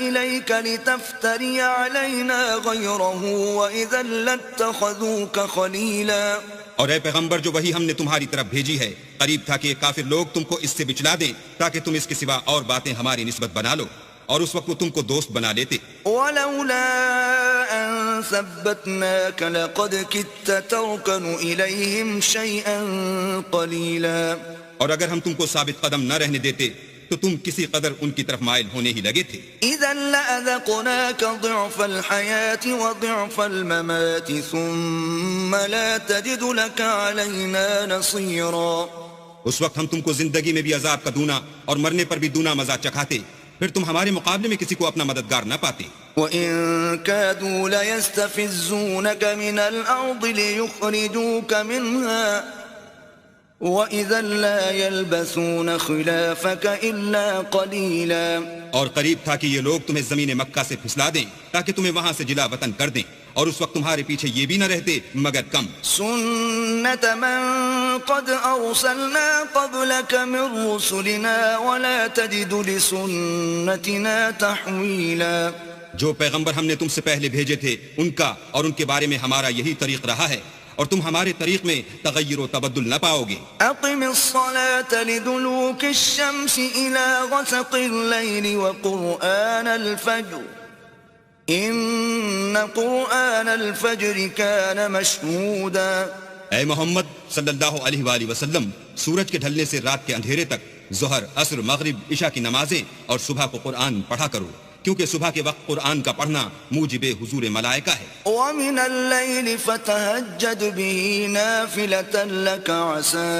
S1: إِلَيْكَ لِتَفْتَرِيَ عَلَيْنَا غَيْرَهُ وَإِذًا لَاتَّخَذُوكَ خَلِيلًا.
S2: اور اے پیغمبر جو وہی ہم نے تمہاری طرف بھیجی ہے قریب تھا کہ یہ کافر لوگ تم کو اس سے بچلا دیں تاکہ تم اس کے سوا اور باتیں ہماری نسبت بنا لو، اور اس وقت وہ تم کو دوست بنا لیتے.
S1: وَلَوْلَا أَن ثَبَّتْنَاكَ لَقَدْ كِدتَّ تَرْكَنُ إِلَيْهِمْ شَيْئًا قَلِيلًا.
S2: اور اگر ہم تم کو ثابت قدم نہ رہنے دیتے تو تم کسی قدر ان کی طرف مائل ہونے ہی لگے تھے.
S1: إِذًا لَأَذَقْنَاكَ ضِعْفَ الْحَيَاةِ وَضِعْفَ الْمَمَاتِ ثُمَّ لَا تَجِدُ لَكَ عَلَيْنَا نَصِيرًا.
S2: اس وقت ہم تم کو زندگی میں بھی عذاب کا دونا اور مرنے پر بھی دونا مزہ چکھاتے، پھر تم ہمارے مقابلے میں کسی کو اپنا مددگار نہ پاتے.
S1: وَإِن كَادُوا لَيَسْتَفِزُّونَكَ مِنَ الْأَرْضِ لِيُخْرِجُوكَ مِنْهَا وَإِذًا لَا يَلْبَثُونَ خِلَافَكَ إِلَّا قَلِيلًا.
S2: اور قریب تھا کہ یہ لوگ تمہیں زمین مکہ سے پھسلا دیں تاکہ تمہیں وہاں سے جلا وطن کر دیں، اور اس وقت تمہارے پیچھے یہ بھی نہ رہتے مگر کم.
S1: سُنَّةَ مَن قَدْ أَرْسَلْنَا قَبْلَكَ مِن رُّسُلِنَا وَلَا تَجِدُ لِسُنَّتِنَا تَحْوِيلًا.
S2: جو پیغمبر ہم نے تم سے پہلے بھیجے تھے ان کا اور ان کے بارے میں ہمارا یہی طریق رہا ہے، اور تم ہمارے طریق میں تغیر و تبدل نہ پاؤ گے.
S1: أقم الصلاة لدلوك الشمس إلى غسق الليل وقرآن الفجر إن قرآن الفجر كان مشهودا.
S2: اے محمد صلی اللہ علیہ وآلہ وسلم، سورج کے ڈھلنے سے رات کے اندھیرے تک ظہر، عصر، مغرب، عشاء کی نمازیں اور صبح کو قرآن پڑھا کرو، کیونکہ صبح کے وقت قرآن کا پڑھنا موجب حضور ملائکہ ہے.
S1: ومن الليل فتهجد به نافلة لك عسى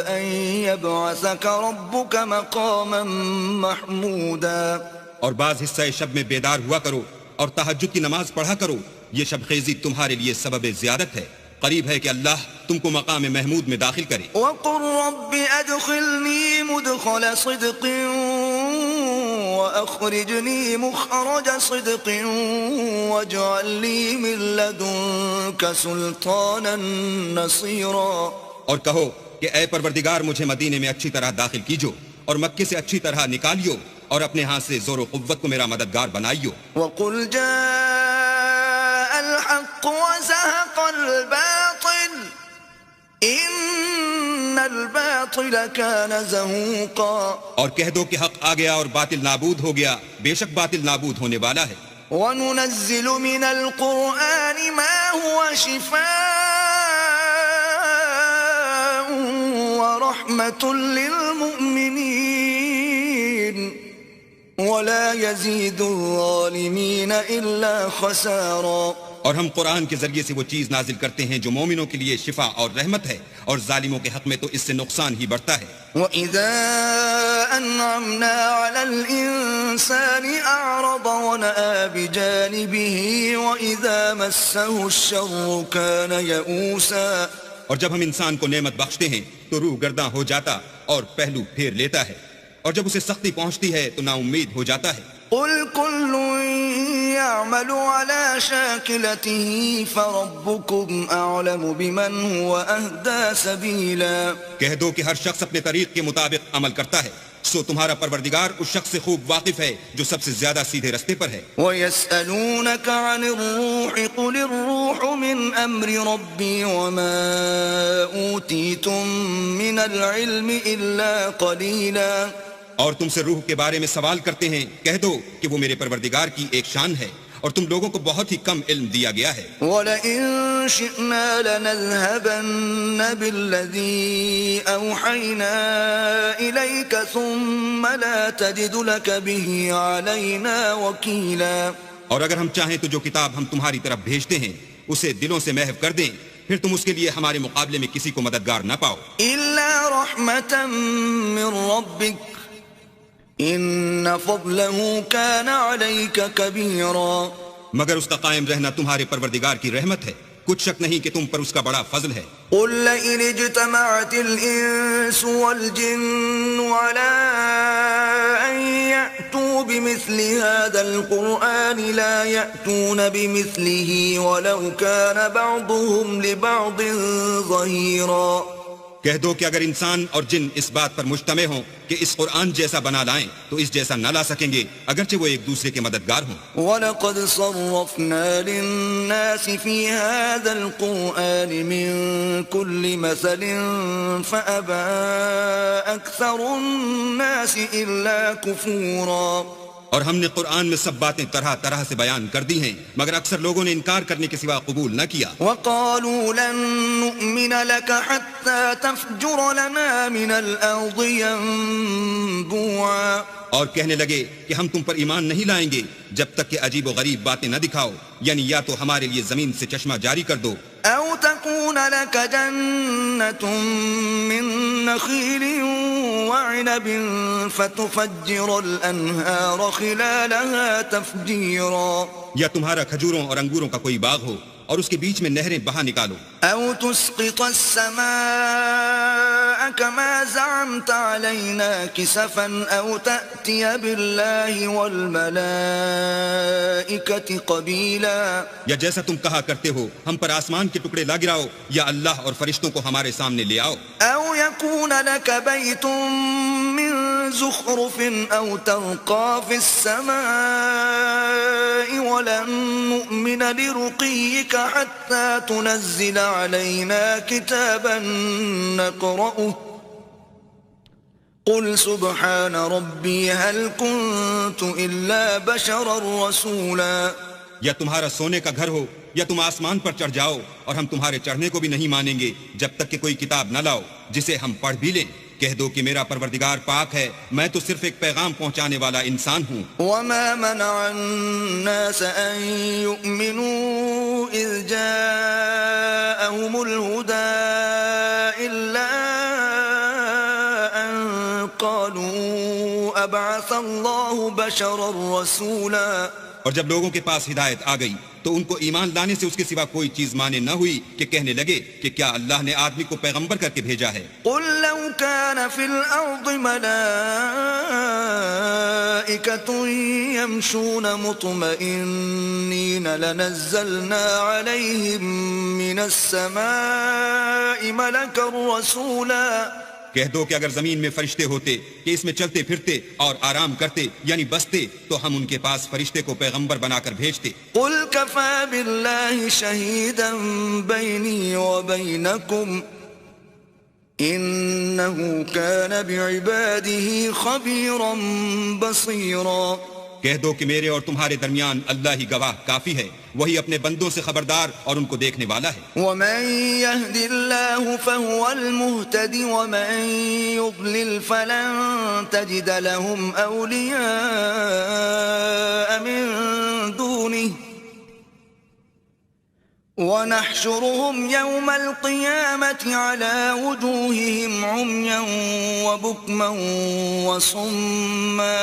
S1: أن يبعثك ربك مقاما محمودا.
S2: اور بعض حصہ شب میں بیدار ہوا کرو اور تہجد کی نماز پڑھا کرو، یہ شب خیزی تمہارے لیے سبب زیادت ہے، قریب ہے کہ اللہ تم کو مقام محمود میں داخل کرے.
S1: وقل رب أدخلني مدخل صدق وأخرجني مخرج صدق واجعل لي من لدنك سلطانا نصيرا.
S2: اور کہو کہ اے پروردگار مجھے مدینے میں اچھی طرح داخل کیجو اور مکے سے اچھی طرح نکالیو اور اپنے ہاتھ سے زور و قوت کو میرا مددگار بنائیو.
S1: وقل جاء الحق وزهق الباطل ان الباطل كان زهوقا.
S2: اور کہہ دو کہ حق آ گیا اور باطل نابود ہو گیا، بے شک باطل نابود ہونے والا ہے.
S1: وننزل من القرآن ما هو شفاء ورحمة للمؤمنين ولا يزيد الظالمين إلا خسارا.
S2: اور ہم قرآن کے ذریعے سے وہ چیز نازل کرتے ہیں جو مومنوں کے لیے شفا اور رحمت ہے، اور ظالموں کے حق میں تو اس سے نقصان ہی بڑھتا ہے.
S1: وَإِذَا أَنْعَمْنَا عَلَى الْإِنسَانِ أَعْرَضَ وَنَأَىٰ بِجَانِبِهِ وَإِذَا مَسَّهُ الشَّرُّ كَانَ يَئُوسًا.
S2: اور جب ہم انسان کو نعمت بخشتے ہیں تو روح گرداں ہو جاتا اور پہلو پھیر لیتا ہے، اور جب اسے سختی پہنچتی ہے تو نا امید ہو جاتا ہے.
S1: قُلْ كُلٌّ يَعْمَلُ عَلَى شَاكِلَتِهِ فَرَبُّكُمْ أَعْلَمُ بِمَنْ هُوَ أَهْدَىٰ سَبِيلًا.
S2: کہہ دو کہ ہر شخص اپنے طریق کے مطابق عمل کرتا ہے، سو تمہارا پروردگار اس شخص سے خوب واقف ہے جو سب سے زیادہ سیدھے رستے پر ہے.
S1: وَيَسْأَلُونَكَ عَنِ الرُّوحِ قُلِ الرُّوحُ مِنْ أَمْرِ رَبِّي وَمَا أُوتِيتُم مِّنَ الْعِلْمِ إِلَّا قَلِيلًا.
S2: اور تم سے روح کے بارے میں سوال کرتے ہیں، کہہ دو کہ وہ میرے پروردگار کی ایک شان ہے اور تم لوگوں کو بہت ہی کم علم دیا گیا ہے.
S1: وَلَئِن شِئْنَا لَنَذْهَبَنَّ بِالَّذِي أَوْحَيْنَا إِلَيْكَ ثُمَّ لَا تَجِدُ لَكَ بِهِ عَلَيْنَا وَكِيلًا.
S2: اور اگر ہم چاہیں تو جو کتاب ہم تمہاری طرف بھیجتے ہیں اسے دلوں سے محو کر دیں، پھر تم اس کے لیے ہمارے مقابلے میں کسی کو مددگار نہ پاؤ.
S1: إِلَّا رَحْمَةً مِّن رَّبِّكَ إِنَّ فَضْلَهُ كَانَ عَلَيْكَ كَبِيرًا.
S2: مگر اس کا قائم رہنا تمہارے پروردگار کی رحمت ہے، کچھ شک نہیں کہ تم پر اس کا بڑا فضل ہے۔
S1: قل لئن اجتمعت الإنس والجن على أن يأتوا بمثل هذا القرآن لا يأتون بمثله ولو كان بعضهم لبعض ظهيرا۔
S2: کہہ دو کہ اگر انسان اور جن اس بات پر مجتمع ہوں کہ اس قرآن جیسا بنا لائیں تو اس جیسا نہ لا سکیں گے اگرچہ وہ ایک دوسرے کے مددگار ہوں۔
S1: وَلَقَدْ صَرَّفْنَا لِلنَّاسِ فِي هَذَا الْقُرْآنِ مِنْ كُلِّ مَثَلٍ فَأَبَى أَكْثَرُ النَّاسِ إِلَّا كُفُورًا۔
S2: اور ہم نے قرآن میں سب باتیں طرح طرح سے بیان کر دی ہیں مگر اکثر لوگوں نے انکار کرنے کے سوا قبول نہ کیا۔
S1: وَقَالُوا لَن نُؤْمِنَ لَكَ حَتَّى تَفْجُرَ لَنَا مِنَ الْأَرْضِ يَنبُوعًا۔
S2: اور کہنے لگے کہ ہم تم پر ایمان نہیں لائیں گے جب تک کہ عجیب و غریب باتیں نہ دکھاؤ، یعنی یا تو ہمارے لیے زمین سے چشمہ جاری کر دو،
S1: أَوْ تَكُونَ لَكَ جَنَّةٌ مِّن نَخِيلٍ وَعِنَبٍ فَتُفَجِّرَ الْأَنْهَارَ خِلَالَهَا تَفْجِيرًا۔
S2: یا تمہارا کھجوروں اور انگوروں کا کوئی باغ ہو اور اس کے بیچ میں نہریں بہا نکالو،
S1: أَوْ تُسْقِطَ السَّمَاءَ كَمَا زَعَمْتَ عَلَيْنَا كِسَفًا أَوْ تَأْتِيَ بِاللَّهِ وَالْمَلَائِكَةِ قَبِيلًا۔
S2: یا جیسا تم کہا کرتے ہو ہم پر آسمان کے ٹکڑے لا گراؤ یا اللہ اور فرشتوں کو ہمارے سامنے لے آؤ۔
S1: أَوْ يَكُونَ لَكَ بَيْتٌ مِّن زُخْرُفٍ أَوْ تَرْقَىٰ فِي السَّمَاءِ وَلَن نُّؤْمِنَ لِرُقِيِّكَ حَتَّىٰ تُنَزِّلَ عَلَيْنَا كِتَابًا نَّقْرَؤُهُ قُلْ سُبْحَانَ رَبِّي هَلْ كُنتُ إِلَّا بَشَرًا رَّسُولًا۔
S2: یا تمہارا سونے کا گھر ہو یا تم آسمان پر چڑھ جاؤ اور ہم تمہارے چڑھنے کو بھی نہیں مانیں گے جب تک کہ کوئی کتاب نہ لاؤ جسے ہم پڑھ بھی لیں۔ کہہ دو کہ میرا پروردگار پاک ہے، میں تو صرف ایک پیغام پہنچانے والا انسان ہوں۔
S1: وَمَا مَنَعَ النَّاسَ أَن يُؤْمِنُوا إِذْ جَاءَهُمُ الْهُدَىٰ إِلَّا أَن قَالُوا أَبْعَثَ اللَّهُ بَشَرًا رَّسُولًا۔
S2: اور جب لوگوں کے پاس ہدایت آ گئی تو ان کو ایمان لانے سے اس کے سوا کوئی چیز مانے نہ ہوئی کہ کہنے لگے کہ کیا اللہ نے آدمی کو پیغمبر کر کے بھیجا ہے۔
S1: قُل لَّوْ كَانَ فِي الْأَرْضِ مَلَائِكَةٌ يَمْشُونَ مُطْمَئِنِّينَ لَنَزَّلْنَا عَلَيْهِم مِّنَ السَّمَاءِ مَلَكًا رَّسُولًا۔
S2: کہہ دو کہ اگر زمین میں فرشتے ہوتے کہ اس میں چلتے پھرتے اور آرام کرتے یعنی بستے تو ہم ان کے پاس فرشتے کو پیغمبر بنا کر بھیجتے۔
S1: قُلْ كَفَىٰ بِاللَّهِ شَهِيدًا بَيْنِي وَبَيْنَكُمْ إِنَّهُ كَانَ بِعِبَادِهِ خَبِيرًا بَصِيرًا۔
S2: کہہ دو کہ میرے اور تمہارے درمیان اللہ ہی گواہ کافی ہے، وہی اپنے بندوں سے خبردار اور ان کو دیکھنے والا ہے۔
S1: وَمَن يَهْدِ اللَّهُ فَهُوَ الْمُهْتَدِ وَمَن يُضْلِلْ فَلَن تَجِدَ لَهُمْ أَوْلِيَاءَ مِن دُونِهِ وَنَحْشُرُهُمْ يَوْمَ الْقِيَامَةِ عَلَى وُجُوهِهِمْ عُمْيًا وَبُكْمًا وَصُمًّا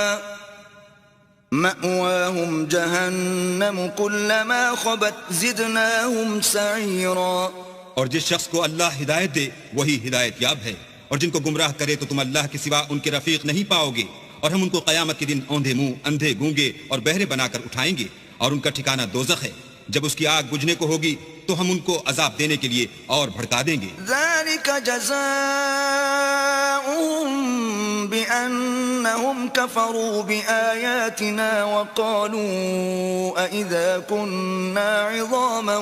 S1: مَأْوَاهُمْ جَهَنَّمُ كُلَّمَا خَبَتْ زِدْنَاهُمْ سَعِيرًا۔
S2: اور جس شخص کو اللہ ہدایت دے وہی ہدایت یاب ہے، اور جن کو گمراہ کرے تو تم اللہ کے سوا ان کے رفیق نہیں پاؤ گے، اور ہم ان کو قیامت کے دن اوندھے منہ اندھے گونگے اور بہرے بنا کر اٹھائیں گے، اور ان کا ٹھکانہ دوزخ ہے، جب اس کی آگ بجھنے کو ہوگی تو ہم ان کو عذاب دینے کے لیے اور بھڑکا دیں گے۔
S1: ذَلِكَ جَزَاؤُهُم بِأَنَّهُمْ كَفَرُوا بِآيَاتِنَا وَقَالُوا أَإِذَا كُنَّا عِظَامًا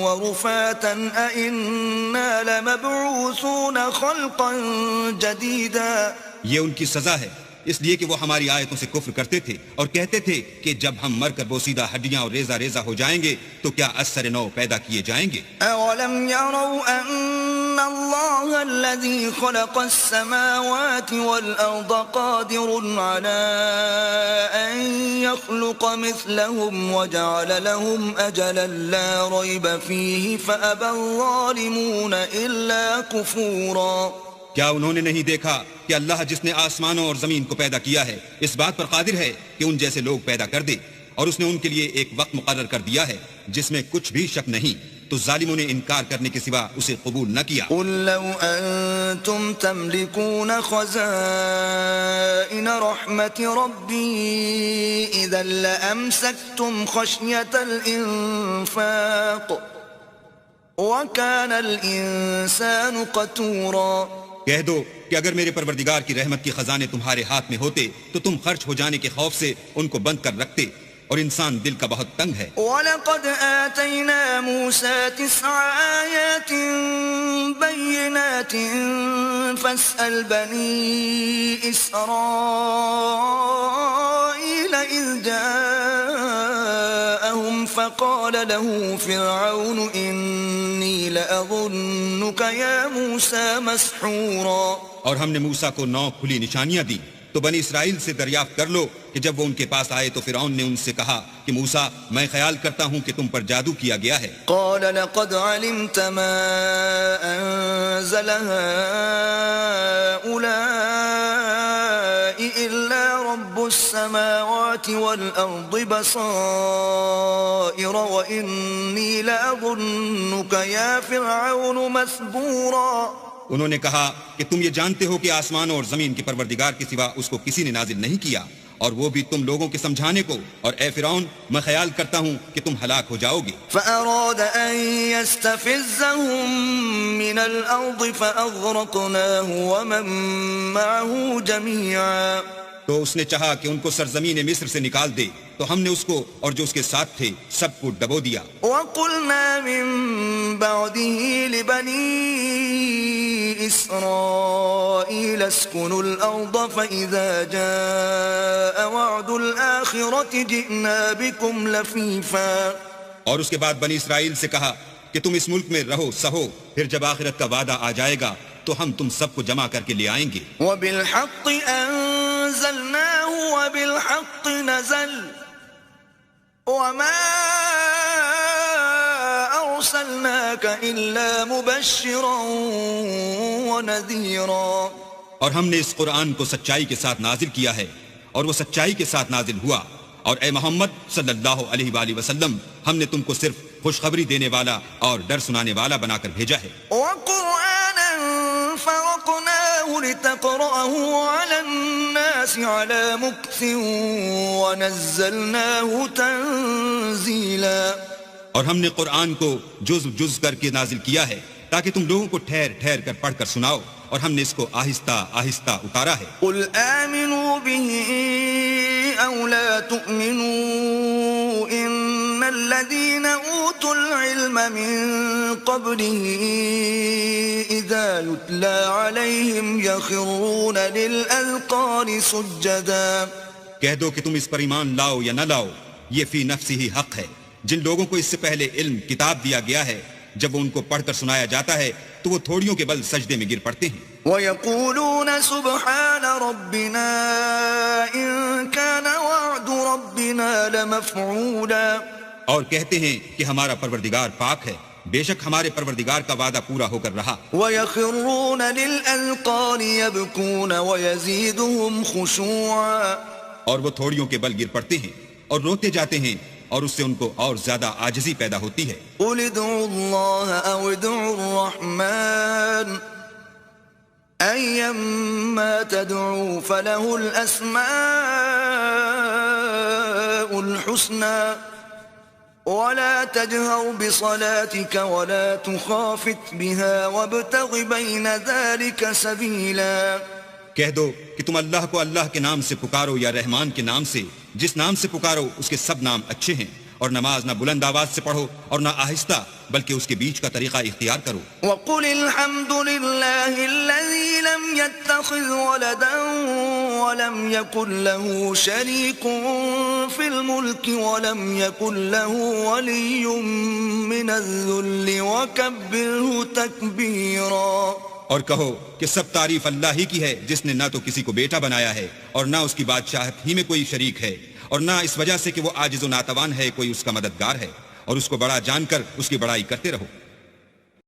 S1: وَرُفَاتًا أَإِنَّا لَمَبْعُوثُونَ خَلْقًا جَدِيدًا۔
S2: یہ ان کی سزا ہے اس لیے کہ وہ ہماری آیتوں سے کفر کرتے تھے اور کہتے تھے کہ جب ہم مر کر بوسیدہ ہڈیاں اور ریزہ ریزہ ہو جائیں گے تو کیا از سر نو پیدا کیے جائیں گے۔
S1: أَوَلَمْ يَرَوْا أَنَّ اللَّهَ الَّذِي خَلَقَ السَّمَاوَاتِ وَالْأَرْضَ قَادِرٌ عَلَىٰ أَن يَخْلُقَ مِثْلَهُمْ وَجَعَلَ لَهُمْ أَجَلًا لَّا رَيْبَ فِيهِ فَأَبَى الظَّالِمُونَ إِلَّا كُفُورًا۔
S2: کیا انہوں نے نہیں دیکھا کہ اللہ جس نے آسمانوں اور زمین کو پیدا کیا ہے اس بات پر قادر ہے کہ ان جیسے لوگ پیدا کر دے، اور اس نے ان کے لیے ایک وقت مقرر کر دیا ہے جس میں کچھ بھی شک نہیں، تو تو ظالموں نے انکار کرنے کے سوا اسے قبول نہ کیا.
S1: قل لو أنتم تملكون خزائن رحمة ربي إذا لأمسكتم خشية الإنفاق وَكَانَ الْإِنسَانُ قَتُورًا.
S2: کہہ دو کہ اگر میرے پروردگار کی رحمت کے خزانے تمہارے ہاتھ میں ہوتے تو تم خرچ ہو جانے کے خوف سے ان کو بند کر رکھتے، اور انسان دل کا بہت تنگ ہے.
S1: وَلَقَدْ آتَيْنَا مُوسَى 9 آيَاتٍ بَيِّنَاتٍ فَاسْأَلْ بَنِي إِسْرَائِيلَ إِذْ جَاءَهُمْ فَقَالَ لَهُ فِرْعَوْنُ إِنِّي لَأَظُنُّكَ يَا مُوسَى مَسْحُورًا.
S2: اور ہم نے موسیٰ کو 9 کھلی نشانیاں دی. تو بنی اسرائیل سے دریافت کر لو کہ جب وہ ان کے پاس آئے تو فرعون نے ان سے کہا کہ موسیٰ میں خیال کرتا ہوں کہ تم پر جادو کیا گیا ہے.
S1: قال لقد علمت ما أنزل هؤلاء إلا رب السماوات والأرض بصائر وإني لأظنك يا فرعون مثبورا.
S2: انہوں نے کہا کہ تم یہ جانتے ہو کہ آسمانوں اور زمین کے پروردگار کے سوا اس کو کسی نے نازل نہیں کیا، اور وہ بھی تم لوگوں کے سمجھانے کو، اور اے فرعون میں خیال کرتا ہوں کہ تم ہلاک ہو جاؤ گے.
S1: فأراد أن يستفزهم من الأرض فأغرقناه ومن معه جميعا.
S2: تو اس نے چاہا کہ ان کو سرزمین مصر سے نکال دے، تو ہم نے اس کو اور جو اس کے ساتھ تھے سب کو ڈبو دیا.
S1: وَقُلْنَا مِن بَعْدِهِ لِبَنِي إِسْرَائِيلَ اسْكُنُوا الْأَرْضَ فَإِذَا جَاءَ وَعْدُ الْآخِرَةِ جِئْنَا بِكُمْ لَفِيفًا.
S2: اور اس کے بعد بنی اسرائیل سے کہا کہ تم اس ملک میں رہو سہو، پھر جب آخرت کا وعدہ آ جائے گا تو ہم تم سب کو جمع کر کے لے آئیں گے.
S1: وَبِالْحَقِّ أَنزَلْنَاهُ وَبِالْحَقِّ نَزَلَ وَمَا أَرْسَلْنَاكَ إِلَّا مُبَشِّرًا وَنَذِيرًا.
S2: اور ہم نے اس قرآن کو سچائی کے ساتھ نازل کیا ہے، اور وہ سچائی کے ساتھ نازل ہوا، اور اے محمد صلی اللہ علیہ وآلہ وسلم ہم نے تم کو صرف خوشخبری دینے والا اور ڈر سنانے والا بنا کر بھیجا ہے.
S1: وَقُرْآنًا فَرَقْنَاهُ لِتَقْرَأَهُ عَلَى النَّاسِ عَلَى مُكْثٍ وَنَزَّلْنَاهُ تَنزِيلًا.
S2: اور ہم نے قرآن کو جز جز کر کے نازل کیا ہے تاکہ تم لوگوں کو ٹھہر ٹھہر کر پڑھ کر سناؤ، اور ہم نے اس کو آہستہ آہستہ اتارا ہے.
S1: قُلْ آمِنُوا بِهِ أَوْ لَا تُؤْمِنُوا إِنَّ الَّذِينَ أُوتُوا الْعِلْمَ مِن قَبْلِهِ إِذَا يُتْلَى عَلَيْهِمْ يَخِرُّونَ لِلْأَذْقَانِ سُجَّدًا.
S2: کہہ دو کہ تم اس پر ایمان لاؤ یا نہ لاؤ، یہ فی نفسی ہی حق ہے. جن لوگوں کو اس سے پہلے علم کتاب دیا گیا ہے، جب وہ ان کو پڑھ کر سنایا جاتا ہے تو وہ تھوڑیوں کے بل سجدے میں گر پڑتے ہیں.
S1: وَيَقُولُونَ سُبْحَانَ رَبِّنَا إِن كَانَ وَعْدُ رَبِّنَا لَمَفْعُولًا.
S2: اور کہتے ہیں کہ ہمارا پروردگار پاک ہے، بے شک ہمارے پروردگار کا وعدہ پورا ہو کر رہا.
S1: وَيَخِرُّونَ لِلْأَذْقَانِ يَبْكُونَ وَيَزِيدُهُمْ خُشُوعًا.
S2: اور وہ تھوڑیوں کے بل گر پڑتے ہیں اور روتے جاتے ہیں، اور اس سے ان کو اور زیادہ عاجزی پیدا ہوتی ہے.
S1: قُلِ ادْعُوا اللَّهَ أَوِ ادْعُوا الرَّحْمَٰنَ أَيَّمَّا تَدْعُوا فَلَهُ الْأَسْمَاءُ الْحُسْنَىٰ وَلَا تَجْهَرْ بِصَلَاتِكَ وَلَا تُخَافِتْ بِهَا وَابْتَغِ بَيْنَ ذَلِكَ سَبِيلًا.
S2: کہہ دو کہ تم اللہ کو اللہ کے نام سے پکارو یا رحمان کے نام سے، جس نام سے پکارو اس کے سب نام اچھے ہیں، اور نماز نہ بلند آواز سے پڑھو اور نہ آہستہ، بلکہ اس کے بیچ کا طریقہ اختیار کرو.
S1: وَقُلِ الْحَمْدُ لِلَّهِ الَّذِي لَمْ يَتَّخِذْ وَلَدًا وَلَمْ يَكُنْ لَهُ شَرِيكٌ فِي الْمُلْكِ وَلَمْ يَكُنْ لَهُ وَلِيٌّ مِّنَ الذُّلِّ وَكَبِّرْهُ تَكْبِيرًا.
S2: اور کہو کہ سب تعریف اللہ ہی کی ہے، جس نے نہ تو کسی کو بیٹا بنایا ہے اور نہ اس کی بادشاہت ہی میں کوئی شریک ہے، اور نہ اس وجہ سے کہ وہ عاجز و ناتوان ہے کوئی اس کا مددگار ہے، اور اس کو بڑا جان کر اس کی بڑائی کرتے رہو.